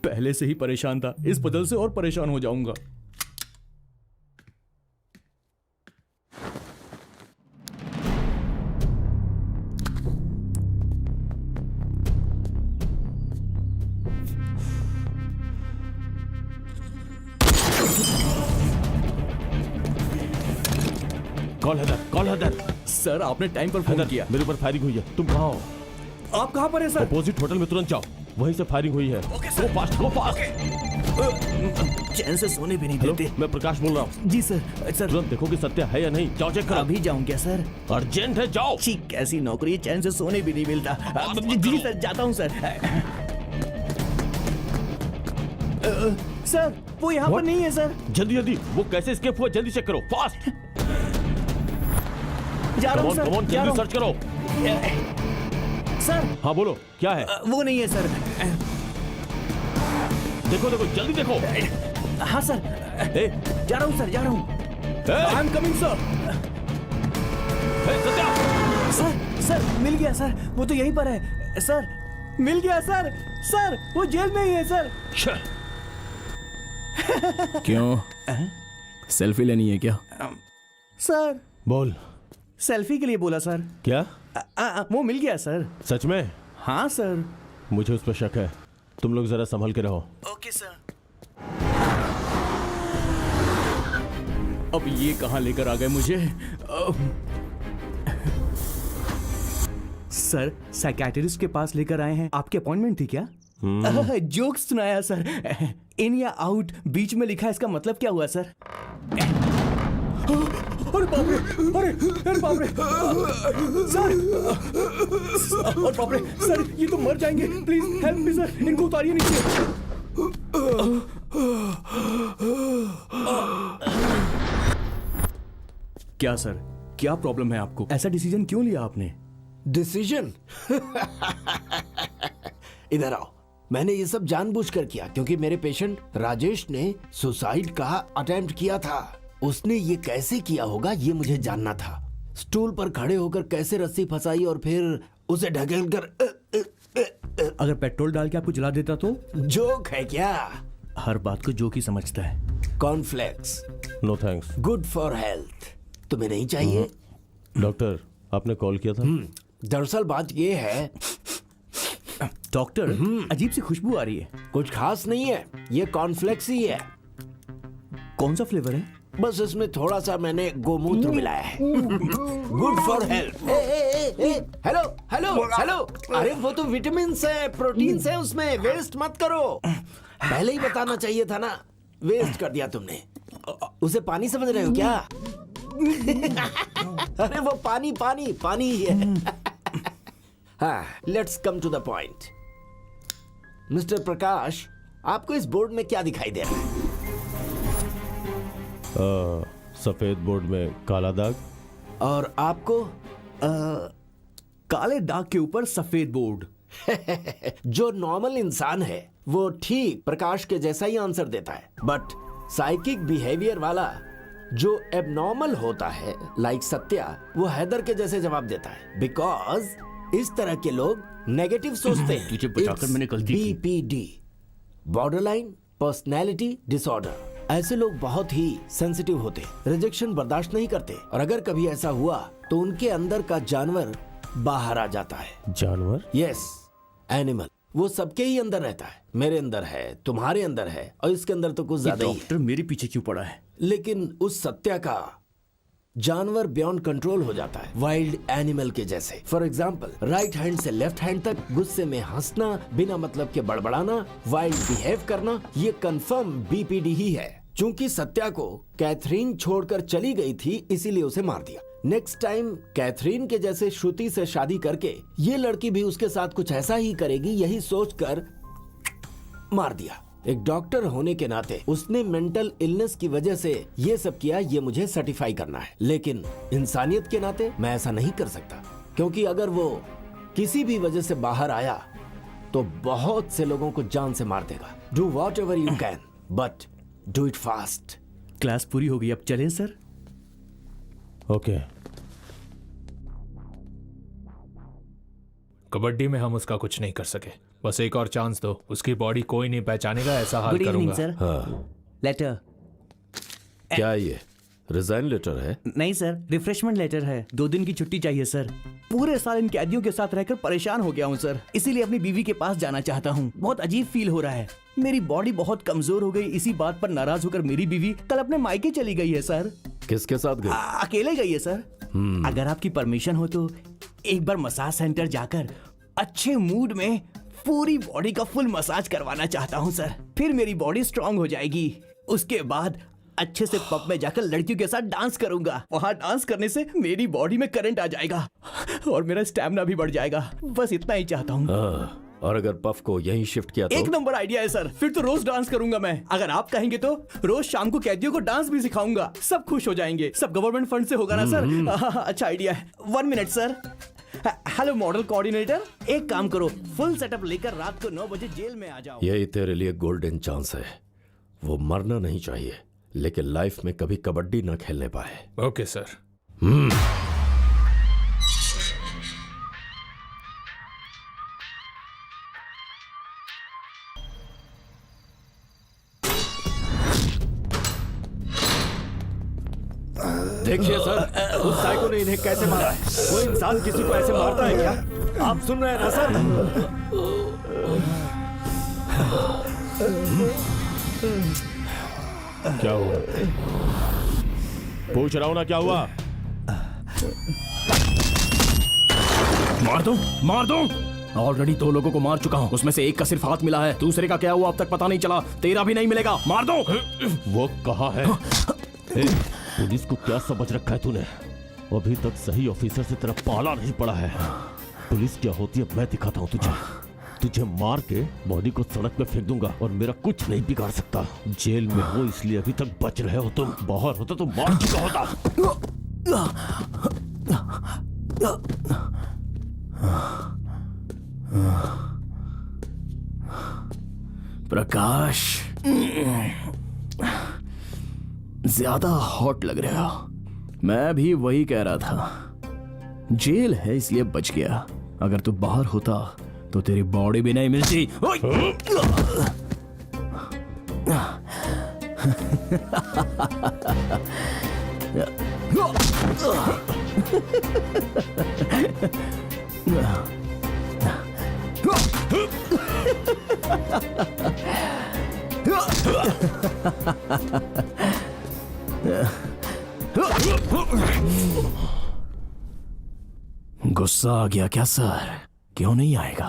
J: पहले से ही परेशान था, इस पजल से और परेशान हो जाऊंगा।
M: कॉल हैदर।
J: सर आपने टाइम पर फोन किया।
M: मेरे ऊपर फायरिंग हुई है। तुम कहाँ हो?
J: आप कहाँ पर हैं सर?
M: अपोजिट होटल में तुरंत जाओ, वहीं से फायरिंग हुई है। गो फास्ट, गो फास्ट।
J: चैन से सोने भी नहीं देते।
M: मैं प्रकाश बोल रहा हूँ।
J: जी सर। सर
M: तुरंत देखो कि सत्या है या नहीं। जाओ चेक करो।
J: अभी जाऊँ क्या सर?
M: अर्जेंट है, जाओ।
J: ठीक, कैसी नौकरी है, चैन से सोने भी नहीं मिलता। जी सर जाता हूँ सर। सर वो यहाँ पर नहीं है सर।
M: जल्दी जल्दी, वो कैसे एस्केप हुआ जल्दी चेक करो, फास्ट।
J: जा रहा हूँ सर।
M: जल्दी सर्च करो।
J: सर
M: हाँ बोलो, क्या है?
J: वो नहीं है सर।
M: देखो देखो, जल्दी देखो।
J: हाँ सर, जा रहा हूँ सर, जा रहा हूँ। I am coming sir. Sir sir मिल गया सर, वो तो यहीं पर है सर। मिल गया सर। सर वो जेल में ही है सर।
C: क्यों? सेल्फी लेनी है क्या?
J: सर
M: बोल।
J: सेल्फी के लिए बोला सर।
M: क्या?
J: वो मिल गया सर।
M: सच में?
J: हाँ सर।
M: मुझे उस पर शक है, तुम लोग जरा संभल के रहो।
J: Okay sir. अब ये कहाँ लेकर आ गए मुझे? सर साइकियाट्रिस्ट के पास लेकर आए हैं। आपकी अपॉइंटमेंट थी क्या? जोक सुनाया सर। इन या आउट बीच में लिखा है, इसका मतलब क्या हुआ सर? अरे बाप रे! अरे बाप रे! सर! अरे बाप रे! सर ये तो मर जाएंगे। प्लीज हेल्प मी सर, इनको उतारिए नीचे। क्या सर, क्या प्रॉब्लम है आपको? ऐसा डिसीजन क्यों लिया आपने?
P: डिसीजन? इधर आओ। मैंने ये सब जानबूझकर किया क्योंकि मेरे पेशेंट राजेश ने सुसाइड का अटेम्प्ट किया था। उसने ये कैसे किया होगा ये मुझे जानना था। स्टूल पर खड़े होकर कैसे रस्सी फंसाई और फिर उसे ढकेलकर
J: अगर पेट्रोल डाल के आपको जला देता तो?
P: जोक है क्या?
J: हर बात को जोक ही समझता है।
P: Cornflakes.
M: No thanks.
P: Good for health. तुम्हें नहीं चाहिए?
M: डॉक्टर, आपने कॉल किया था?
P: दरअसल बात ये है
J: डॉक्टर, अजीब सी खुशबू आ रही है।
P: कुछ खास नहीं है, ये कॉर्नफ्लेक्स ही है।
J: कौन सा फ्लेवर है?
P: बस इसमें थोड़ा सा मैंने गोमूत्र मिलाया है। Good for health. Hello hello hello. अरे वो तो विटामिन है, प्रोटीन है उसमें, वेस्ट मत करो। पहले ही बताना चाहिए था ना, वेस्ट कर दिया तुमने। उसे पानी समझ रहे हो क्या? अरे वो पानी पानी पानी ही है। हाँ, let's come to the point. Mister Prakash, आपको इस बोर्ड में क्या दिखाई दे रहा है?
M: सफेद बोर्ड में काला दाग।
P: और आपको?
J: काले दाग के ऊपर सफेद बोर्ड।
P: जो नॉर्मल इंसान है वो ठीक प्रकाश के जैसा ही आंसर देता है, बट साइकिक बिहेवियर वाला जो एबनॉर्मल होता है, लाइक सत्या, वो हैदर के जैसे जवाब देता है। बिकॉज इस तरह के लोग नेगेटिव सोचते हैं।
J: तुझे बचाकर मैंने गलती की।
P: BPD, borderline personality disorder. ऐसे लोग बहुत ही सेंसिटिव होते, रिजेक्शन बर्दाश्त नहीं करते, और अगर कभी ऐसा हुआ तो उनके अंदर का जानवर बाहर आ जाता है।
M: जानवर?
P: Yes, animal. वो सबके ही अंदर रहता है। मेरे अंदर है, तुम्हारे अंदर है, और इसके अंदर तो कुछ ज्यादा ही है।
J: डॉक्टर मेरे पीछे क्यों पड़ा है?
P: लेकिन उस सत्या का जानवर बियॉन्ड कंट्रोल हो जाता है, वाइल्ड एनिमल के जैसे। फॉर एग्जाम्पल, राइट हैंड से लेफ्ट हैंड तक गुस्से में हंसना, बिना मतलब के बड़बड़ाना, वाइल्ड बिहेव करना, ये कंफर्म BPD ही है। चूंकि सत्या को कैथरीन छोड़कर चली गई थी, इसीलिए उसे मार दिया। नेक्स्ट टाइम कैथरीन के जैसे श्रुति से शादी करके ये लड़की भी उसके साथ कुछ ऐसा ही करेगी, यही सोचकर मार दिया। एक डॉक्टर होने के नाते उसने मेंटल इलनेस की वजह से ये सब किया, ये मुझे सर्टिफाई करना है। लेकिन इंसानियत के नाते मैं ऐसा नहीं कर सकता, क्योंकि अगर वो किसी भी वजह से बाहर आया तो बहुत से लोगों को जान से मार देगा। Do what ever you can, but do it fast.
J: Class पूरी हो गई, अब चलें सर?
M: ओके।
D: कबड्डी में हम उसका कुछ नहीं कर सके, बस एक और चांस दो। उसकी बॉडी कोई नहीं पहचानेगा, ऐसा हाल करूंगा।
J: सर।
M: हाँ।
J: लेटर।
M: क्या ये रिजाइन लेटर है?
J: नहीं सर, रिफ्रेशमेंट लेटर है। 2 दिन की छुट्टी चाहिए सर। पूरे साल इन कैदियों के साथ रहकर परेशान हो गया हूँ सर, इसीलिए अपनी बीवी के पास जाना चाहता हूँ। बहुत अजीब फील हो रहा है, मेरी बॉडी बहुत कमजोर हो गई। इसी बात पर नाराज होकर मेरी बीवी कल अपने मायके चली गई है सर।
M: किसके साथ गई?
J: अकेले गई है सर। अगर आपकी परमिशन हो तो एक बार मसाज सेंटर जाकर अच्छे मूड में पूरी बॉडी का फुल मसाज करवाना चाहता हूँ सर। फिर मेरी बॉडी स्ट्रांग हो जाएगी। उसके बाद अच्छे से पब में जाकर लड़कियों के साथ डांस करूंगा। वहाँ डांस करने से मेरी बॉडी में करंट आ जाएगा और मेरा स्टैमिना भी बढ़ जाएगा। बस इतना ही चाहता हूँ।
M: और अगर पफ को यहीं शिफ्ट किया तो?
J: एक नंबर आइडिया है सर, फिर तो रोज डांस करूंगा मैं। अगर आप कहेंगे तो रोज शाम को कैदियों को डांस भी सिखाऊंगा। सब खुश हो जाएंगे। सब गवर्नमेंट फंड से होगा ना सर? अच्छा आइडिया है। 1 minute sir. Hello model coordinator, एक काम करो, फुल सेटअप लेकर रात को 9 बजे जेल में आ जाओ।
M: यही तेरे लिए गोल्डन चांस है। वो मरना नहीं चाहिए, लेकिन लाइफ में कभी कबड्डी न खेलने पाए।
D: Okay sir.
G: देखिए सर, उस साइको ने इन्हें कैसे मारा है। कोई इंसान किसी को ऐसे मारता है क्या? आप सुन रहे हैं ना सर?
M: क्या हुआ? पूछ रहा हूं ना, क्या हुआ?
C: मार दो, मार दो। ऑलरेडी 2 लोगों को मार चुका हूँ, उसमें से एक का सिर्फ हाथ मिला है, दूसरे का क्या हुआ अब तक पता नहीं चला। तेरा भी नहीं मिलेगा, मार दो।
M: वो कहाँ है? पुलिस को क्या समझ रखा है तूने? अभी तक सही ऑफिसर से तेरा पाला नहीं पड़ा है। पुलिस क्या होती है मैं दिखाता हूँ तुझे। तुझे मार के बॉडी को सड़क पे फेंक दूंगा और मेरा कुछ नहीं बिगाड़ सकता। जेल में हो इसलिए अभी तक बच रहे हो तुम, बाहर होता तो मार चुका होता।
C: प्रकाश, ज्यादा हॉट लग रहा। मैं भी वही कह रहा था। जेल है इसलिए बच गया, अगर तू बाहर होता तो तेरी बॉडी भी नहीं मिलती। गुस्सा आ गया क्या सर? क्यों नहीं आएगा?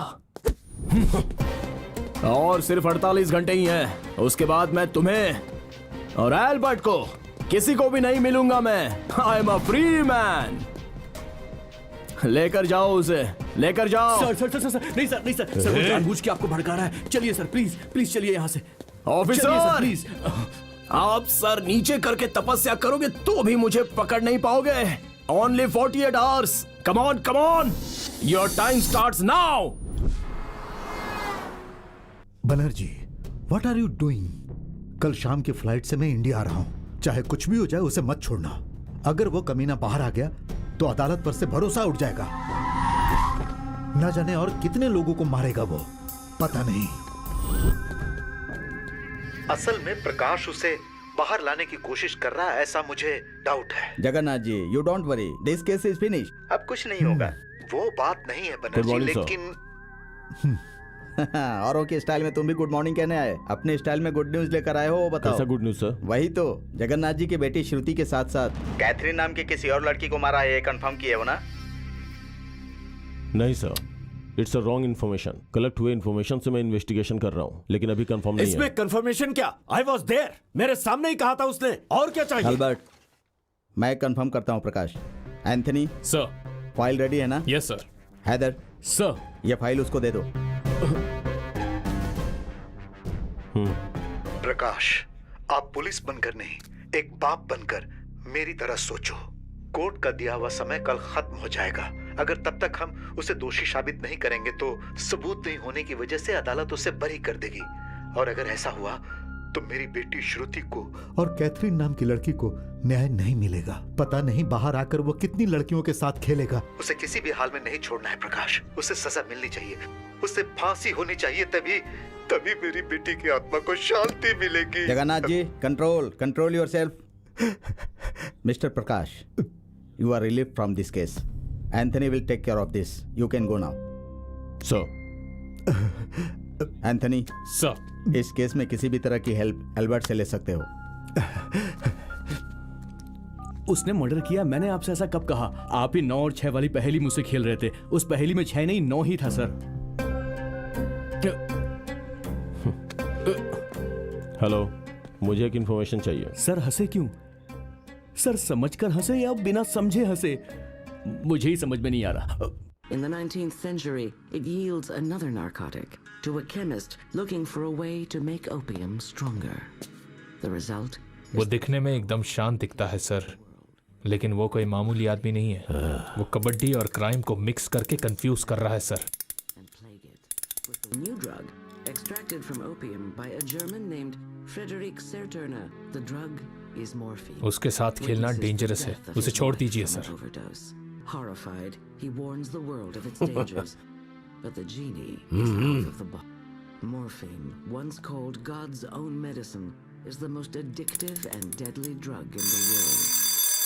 C: और सिर्फ 48 घंटे ही हैं। उसके बाद मैं तुम्हें और एल्बर्ट को किसी को भी नहीं मिलूंगा। मैं I am a free man. लेकर जाओ उसे, लेकर जाओ।
J: सर सर सर सर नहीं सर, नहीं सर, सर वो जानबूझ के आपको भड़का रहा है। चलिए सर, प्लीज प्लीज चलिए यहाँ से।
C: Officer
J: please.
C: आप सर नीचे करके तपस्या करोगे तो भी मुझे पकड़ नहीं पाओगे। Only 48 hours. Come on, come on, your time starts now.
B: Banerjee, what are you doing? कल शाम की फ्लाइट से मैं इंडिया आ रहा हूं। चाहे कुछ भी हो जाए उसे मत छोड़ना। अगर वो कमीना बाहर आ गया तो अदालत पर से भरोसा उठ जाएगा। न जाने और कितने लोगों को मारेगा वो, पता नहीं। असल में प्रकाश उसे बाहर लाने की कोशिश कर रहा है, ऐसा मुझे डाउट है।
H: Jagannath ji, you don't worry, this case is finish.
B: अब कुछ नहीं होगा। वो बात नहीं है बनर्जी, लेकिन
H: औरों के स्टाइल में तुम भी गुड मॉर्निंग कहने आए। अपने स्टाइल में गुड न्यूज लेकर आए हो, वो बताओ।
M: कैसा गुड न्यूज सर?
H: वही तो, जगन्नाथ जी की बेटी श्रुति के साथ साथ कैथरीन नाम की किसी और लड़की को मारा है, ये कंफर्म किए हो ना?
M: नहीं sir, it's a wrong information. Collect हुए इन्फॉर्मेशन से मैं इन्वेस्टिगेशन कर रहा हूँ, लेकिन अभी कंफर्म नहीं है।
G: इसमें कंफर्मेशन क्या? आई वॉज देयर, मेरे सामने ही कहा था उसने। और क्या चाहिए?
H: अल्बर्ट, मैं कंफर्म करता हूँ Prakash. Anthony
D: sir,
H: file ready है ना?
D: Yes sir.
H: हैदर
D: सर,
H: ये फाइल उसको दे दो।
B: प्रकाश, आप पुलिस बनकर नहीं, एक बाप बनकर मेरी तरह सोचो। कोर्ट का दिया हुआ समय कल खत्म हो जाएगा। अगर तब तक हम उसे दोषी साबित नहीं करेंगे तो सबूत नहीं होने की वजह से अदालत उसे बरी कर देगी। और अगर ऐसा हुआ तो मेरी बेटी श्रुति को और कैथरीन नाम की लड़की को न्याय नहीं मिलेगा। पता नहीं बाहर आकर वो कितनी लड़कियों के साथ खेलेगा। उसे किसी भी हाल में नहीं छोड़ना है प्रकाश। उसे सजा मिलनी चाहिए, उसे फांसी होनी चाहिए, तभी तभी मेरी बेटी की आत्मा को शांति मिलेगी।
H: Jagannath ji, control yourself. Mister Prakash, you are relieved from this case. Anthony will take care of this. You can go now.
M: Sir.
H: Anthony.
D: Sir.
H: इस केस में किसी भी तरह की हेल्प एल्बर्ट से ले सकते हो।
J: उसने मर्डर किया, मैंने आपसे ऐसा कब कहा? आप ही 9 और 6 वाली पहेली मुझसे खेल रहे थे। उस पहेली में 6 नहीं 9 ही था सर।
M: हेलो, मुझे एक इंफॉर्मेशन चाहिए।
J: सर हंसे क्यों? सर समझकर हंसे या बिना समझे हंसे? मुझे ही समझ में नहीं आ रहा।
Q: In the 19th century, it yields another narcotic to a chemist looking for a way to make opium stronger. The result?
D: वो दिखने में एकदम शांत दिखता है सर, लेकिन वो कोई मामूली आदमी नहीं है। वो कबड्डी और क्राइम को मिक्स करके कंफ्यूज कर रहा है sir.
Q: A new drug extracted from opium by a German named Friedrich Serturner. The drug is morphine.
D: उसके साथ खेलना डेंजरस है, उसे छोड़ दीजिए sir.
Q: Horrified, he warns the world of its dangers, but the genie is out of the bottle. Morphine, once called God's own medicine, is the most addictive and deadly drug in the world.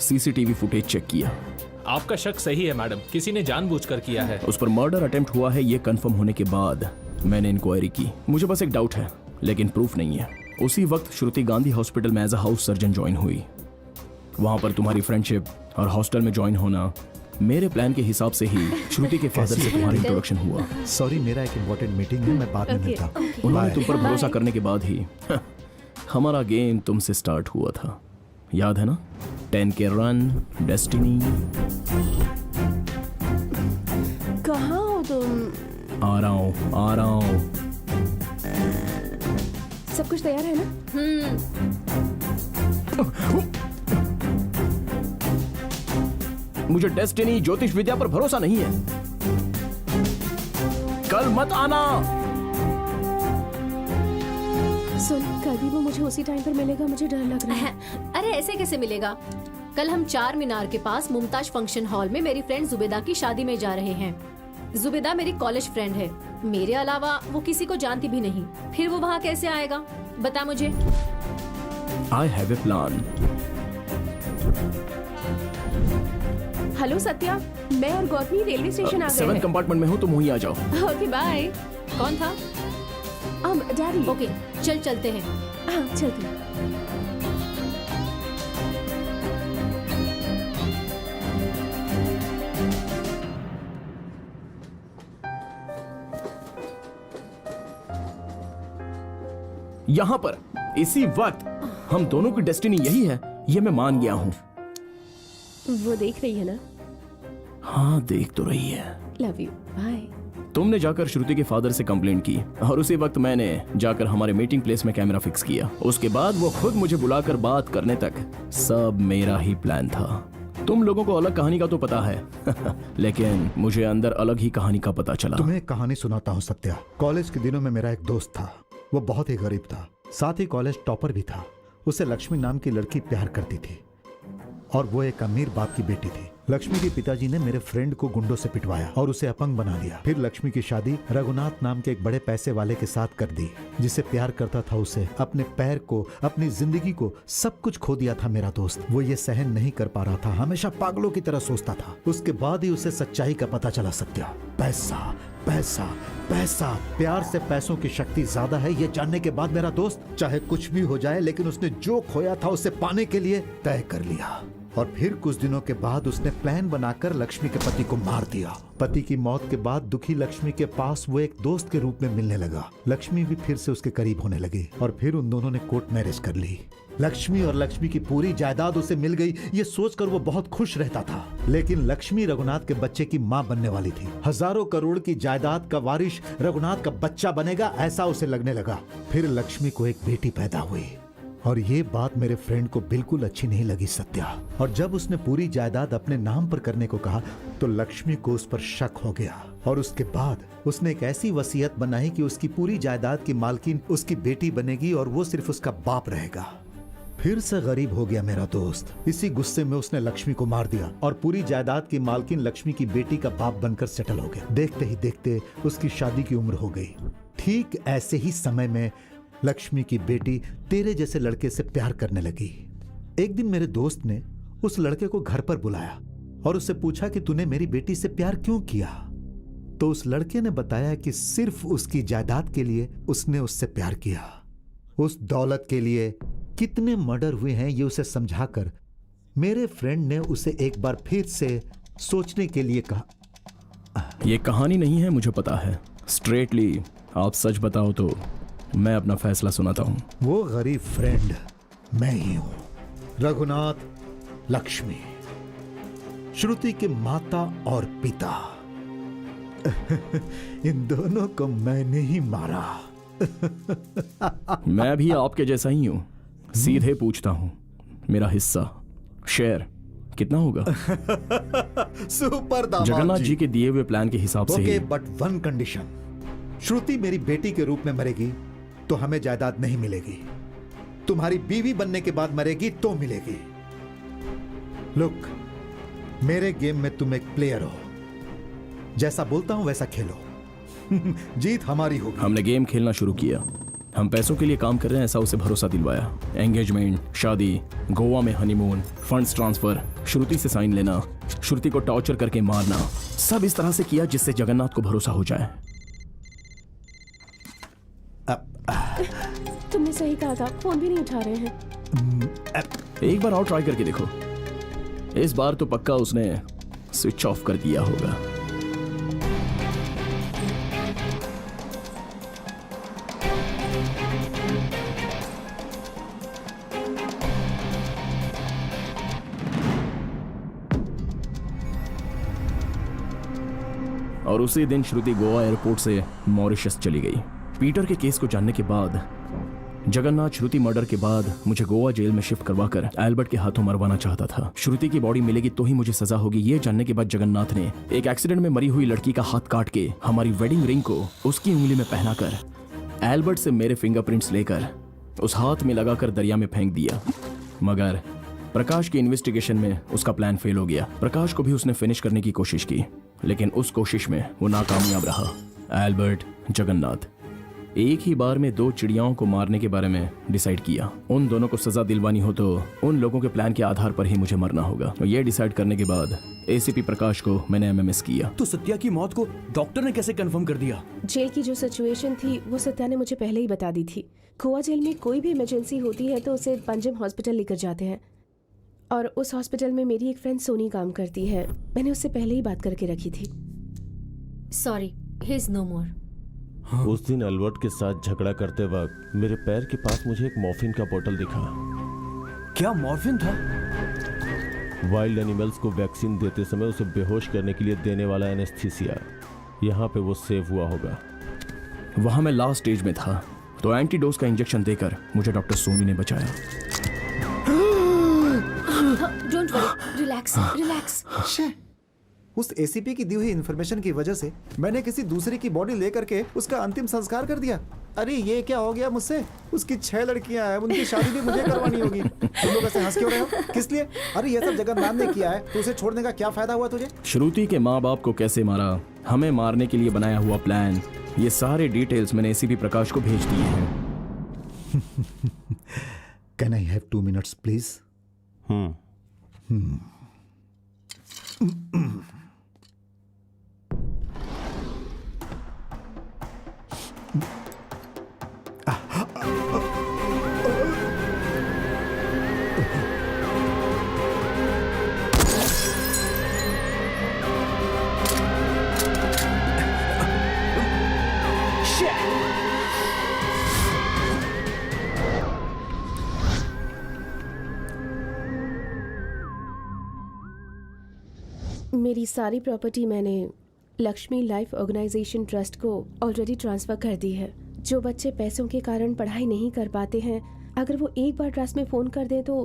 C: CCTV footage check किया।
D: आपका शक सही है madam, किसी ने जानबूझकर किया है।
C: उस पर मर्डर अटेम्प्ट हुआ है ये कंफर्म होने के बाद मैंने इंक्वायरी की। मुझे बस एक डाउट है लेकिन प्रूफ नहीं है। उसी वक्त श्रुति गांधी हॉस्पिटल में as a house surgeon join हुई। वहां पर तुम्हारी फ्रेंडशिप और हॉस्टल में ज्वाइन होना, मेरे प्लान के हिसाब से ही श्रुति के फादर से तुम्हारा इंट्रोडक्शन हुआ।
B: सॉरी, मेरा एक इम्पोर्टेंट मीटिंग है, मैं बाद में मिलता हूं।
C: उन्होंने तुम पर
B: Bye.
C: भरोसा करने के बाद ही हमारा गेम तुमसे स्टार्ट हुआ था, याद है ना? 10 के रन, डेस्टिनी।
I: कहाँ हो तुम?
C: आ रहा हूँ।
I: सब कुछ तैयार है ना?
C: मुझे डेस्टिनी ज्योतिष विद्या पर भरोसा नहीं है। कल मत आना।
I: सुन, कल भी वो मुझे उसी टाइम पर मिलेगा, मुझे डर लग रहा है।
E: अरे ऐसे कैसे मिलेगा? कल हम 4 मीनार के पास मुमताज फंक्शन हॉल में मेरी फ्रेंड जुबेदा की शादी में जा रहे हैं। जुबेदा मेरी कॉलेज फ्रेंड है, मेरे अलावा वो किसी को जानती भी नहीं। फिर वो वहाँ कैसे आएगा बता मुझे।
C: I have a plan.
I: Hello Satya, मैं और गौतमी रेलवे स्टेशन आ गए
C: 7
I: हैं।
C: कंपार्टमेंट में हूँ, तुम वहीं आ जाओ।
I: Okay bye.
E: कौन था?
I: डैडी।
E: ओके चलते हैं।
I: हाँ चलते हैं।
C: यहाँ पर इसी वक्त हम दोनों की डेस्टिनी यही है, ये मैं मान गया हूँ।
I: वो देख रही है ना?
C: हाँ देख तो रही है।
I: Love you, bye.
C: तुमने जाकर श्रुति के फादर से कंप्लेंट की और उसी वक्त मैंने जाकर हमारे मीटिंग प्लेस में कैमरा फिक्स किया। उसके बाद वो खुद मुझे बुलाकर बात करने तक सब मेरा ही प्लान था। तुम लोगों को अलग कहानी का तो पता है लेकिन मुझे अंदर अलग ही कहानी का पता चला।
B: तुम्हें एक कहानी सुनाता हूँ सत्या। कॉलेज के दिनों में मेरा एक दोस्त था, वो बहुत ही गरीब था, साथ ही कॉलेज टॉपर भी था। उसे लक्ष्मी नाम की लड़की प्यार करती थी और वो एक अमीर बाप की बेटी थी। लक्ष्मी के पिताजी ने मेरे फ्रेंड को गुंडों से पिटवाया और उसे अपंग बना दिया। फिर लक्ष्मी की शादी रघुनाथ नाम के एक बड़े पैसे वाले के साथ कर दी, जिसे प्यार करता था उसे, अपने पैर को, अपनी जिंदगी को, सब कुछ खो दिया था मेरा दोस्त। वो ये सहन नहीं कर पा रहा था, हमेशा पागलों की तरह सोचता था। उसके बाद ही उसे सच्चाई का पता चला सत्या। पैसा पैसा पैसा, प्यार से पैसों की शक्ति ज्यादा है, ये जानने के बाद मेरा दोस्त चाहे कुछ भी हो जाए लेकिन उसने जो खोया था उसे पाने के लिए तय कर लिया। और फिर कुछ दिनों के बाद उसने प्लान बनाकर लक्ष्मी के पति को मार दिया। पति की मौत के बाद दुखी लक्ष्मी के पास वो एक दोस्त के रूप में मिलने लगा। लक्ष्मी भी फिर से उसके करीब होने लगी और फिर उन दोनों ने कोर्ट मैरिज कर ली। लक्ष्मी और लक्ष्मी की पूरी जायदाद उसे मिल गई, ये सोचकर वो बहुत खुश रहता था। लेकिन लक्ष्मी रघुनाथ के बच्चे की मां बनने वाली थी। हजारों करोड़ की जायदाद का वारिस रघुनाथ का बच्चा बनेगा, ऐसा उसे लगने लगा। फिर लक्ष्मी को एक बेटी पैदा हुई और ये बात मेरे फ्रेंड को बिल्कुल अच्छी नहीं लगी सत्या। और जब उसने पूरी जायदाद अपने नाम पर करने को कहा तो लक्ष्मी को उस पर शक हो गया और उसके बाद उसने एक ऐसी वसीयत बनाई कि उसकी पूरी जायदाद की मालकिन उसकी बेटी बनेगी और वो सिर्फ उसका बाप रहेगा। फिर से गरीब हो गया मेरा दोस्त। इसी गुस्से में उसने लक्ष्मी को मार दिया और पूरी जायदाद की मालकिन लक्ष्मी की बेटी का बाप बनकर सेटल हो गया। देखते ही देखते उसकी शादी की उम्र हो गई। ठीक ऐसे ही समय में लक्ष्मी की बेटी तेरे जैसे लड़के से प्यार करने लगी। एक दिन मेरे दोस्त ने उस लड़के को घर पर बुलाया और उससे पूछा कि तूने मेरी बेटी से प्यार क्यों किया। तो उस लड़के ने बताया कि सिर्फ उसकी जायदाद के लिए उसने उससे प्यार किया। उस दौलत के लिए कितने मर्डर हुए हैं ये उसे समझाकर मेरे फ्रेंड ने उसे एक बार फिर से सोचने के लिए कहा।
C: ये कहानी नहीं है, मुझे पता है। स्ट्रेटली आप सच बताओ तो मैं अपना फैसला सुनाता हूं।
B: वो गरीब फ्रेंड मैं ही हूं, रघुनाथ लक्ष्मी, श्रुति के माता और पिता। इन दोनों को मैंने ही मारा।
C: मैं भी आपके जैसा ही हूं। सीधे पूछता हूं, मेरा हिस्सा शेयर कितना होगा?
B: सुपर दामाद
C: जगन्नाथ जी के दिए हुए प्लान के हिसाब से
B: ओके, बट वन कंडीशन। श्रुति मेरी बेटी के रूप में मरेगी तो हमें जायदाद नहीं मिलेगी। तुम्हारी बीवी बनने के बाद मरेगी तो मिलेगी। लुक, मेरे गेम में तुम एक प्लेयर हो, जैसा बोलता हूं वैसा खेलो। जीत हमारी होगी।
C: हमने गेम खेलना शुरू किया हम पैसों के लिए काम कर रहे हैं ऐसा उसे भरोसा दिलवाया। एंगेजमेंट, शादी, गोवा में हनीमून, फंड्स ट्रांसफर, श्रुति से साइन लेना, श्रुति को टॉर्चर करके मारना, सब इस तरह से किया जिससे जगन्नाथ को भरोसा हो जाए।
I: तुमने सही कहा था, फोन भी नहीं उठा रहे हैं।
C: एक बार और ट्राई करके देखो, इस बार तो पक्का उसने स्विच ऑफ कर दिया होगा। और उसी दिन श्रुति गोवा एयरपोर्ट से मॉरिशस चली गई। पीटर के केस को जानने के बाद जगन्नाथ श्रुति मर्डर के बाद मुझे गोवा जेल में शिफ्ट करवाकर एल्बर्ट के हाथों मरवाना चाहता था। श्रुति की बॉडी मिलेगी तो ही मुझे सजा होगी, ये जानने के बाद जगन्नाथ ने एक एक्सीडेंट में मरी हुई लड़की का हाथ काट के हमारी वेडिंग रिंग को उसकी उंगली में पहनाकर एल्बर्ट से मेरे फिंगरप्रिंट्स लेकर उस हाथ में लगाकर दरिया में फेंक दिया। मगर प्रकाश की इन्वेस्टिगेशन में उसका प्लान फेल हो गया। प्रकाश को भी उसने फिनिश करने की कोशिश की, लेकिन उस कोशिश में वो नाकामयाब रहा। एल्बर्ट, जगन्नाथ एक ही बार में दो चिड़ियाओं को मारने के बारे में डिसाइड किया। उन दोनों को सजा दिलवानी हो तो उन लोगों के प्लान के आधार पर ही मुझे मरना होगा। और ये डिसाइड करने के बाद एसीपी प्रकाश को मैंने एमएमएस किया।
J: तो सत्या की मौत को डॉक्टर ने कैसे कंफर्म कर दिया?
I: जेल की जो सिचुएशन थी वो सत्या ने मुझे पहले ही बता दी थी। गोवा जेल में कोई भी इमरजेंसी होती है तो उसे पंजम हॉस्पिटल लेकर जाते हैं, और उस हॉस्पिटल में मेरी एक फ्रेंड सोनी काम करती है। मैंने उससे पहले ही बात करके रखी थी।
E: सॉरी, ही इज नो मोर।
M: उस दिन एल्बर्ट के साथ झगड़ा करते वक्त मेरे पैर के पास मुझे एक मॉर्फिन का बोतल दिखा।
J: क्या मॉर्फिन था?
M: वाइल्ड एनिमल्स को वैक्सीन देते समय उसे बेहोश करने के लिए देने वाला एनेस्थीसिया। यहाँ पे वो सेव हुआ होगा।
C: वहां मैं लास्ट स्टेज में था तो एंटीडोज का इंजेक्शन देकर मुझे डॉक्टर सोनी ने बचाया।
I: Don't worry, relax relax.
L: उस एसीपी की दी हुई इन्फॉर्मेशन की वजह से मैंने किसी दूसरे की बॉडी लेकर के उसका अंतिम संस्कार कर दिया। अरे ये क्या हो गया मुझसे? उसकी 6 लड़कियां हैं, उनकी शादी भी मुझे करवानी होगी। तुम लोग ऐसे हंस क्यों रहे हो? किस लिए? अरे ये सब जगन्नाथ ने किया है, तो उसे छोड़ने का क्या फायदा हुआ तुझे?
C: श्रुति के माँ बाप को कैसे मारा, हमें मारने के लिए बनाया हुआ प्लान, ये सारे डिटेल्स मैंने एसीपी प्रकाश को भेज दिए हैं।
B: Can I have 2 minutes please?
I: मेरी सारी प्रॉपर्टी मैंने लक्ष्मी लाइफ ऑर्गेनाइजेशन ट्रस्ट को ऑलरेडी ट्रांसफ़र कर दी है। जो बच्चे पैसों के कारण पढ़ाई नहीं कर पाते हैं, अगर वो एक बार ट्रस्ट में फ़ोन कर दें तो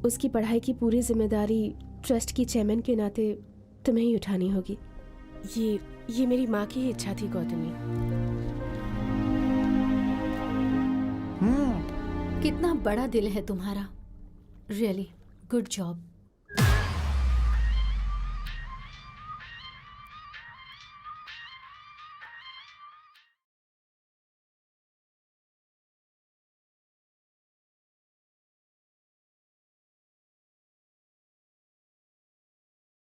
I: उसकी पढ़ाई की पूरी जिम्मेदारी ट्रस्ट की चेयरमैन के नाते तुम्हें ही उठानी होगी। ये मेरी माँ की ही इच्छा थी गौतमी।
E: कितना बड़ा दिल है तुम्हारा, रियली गुड जॉब।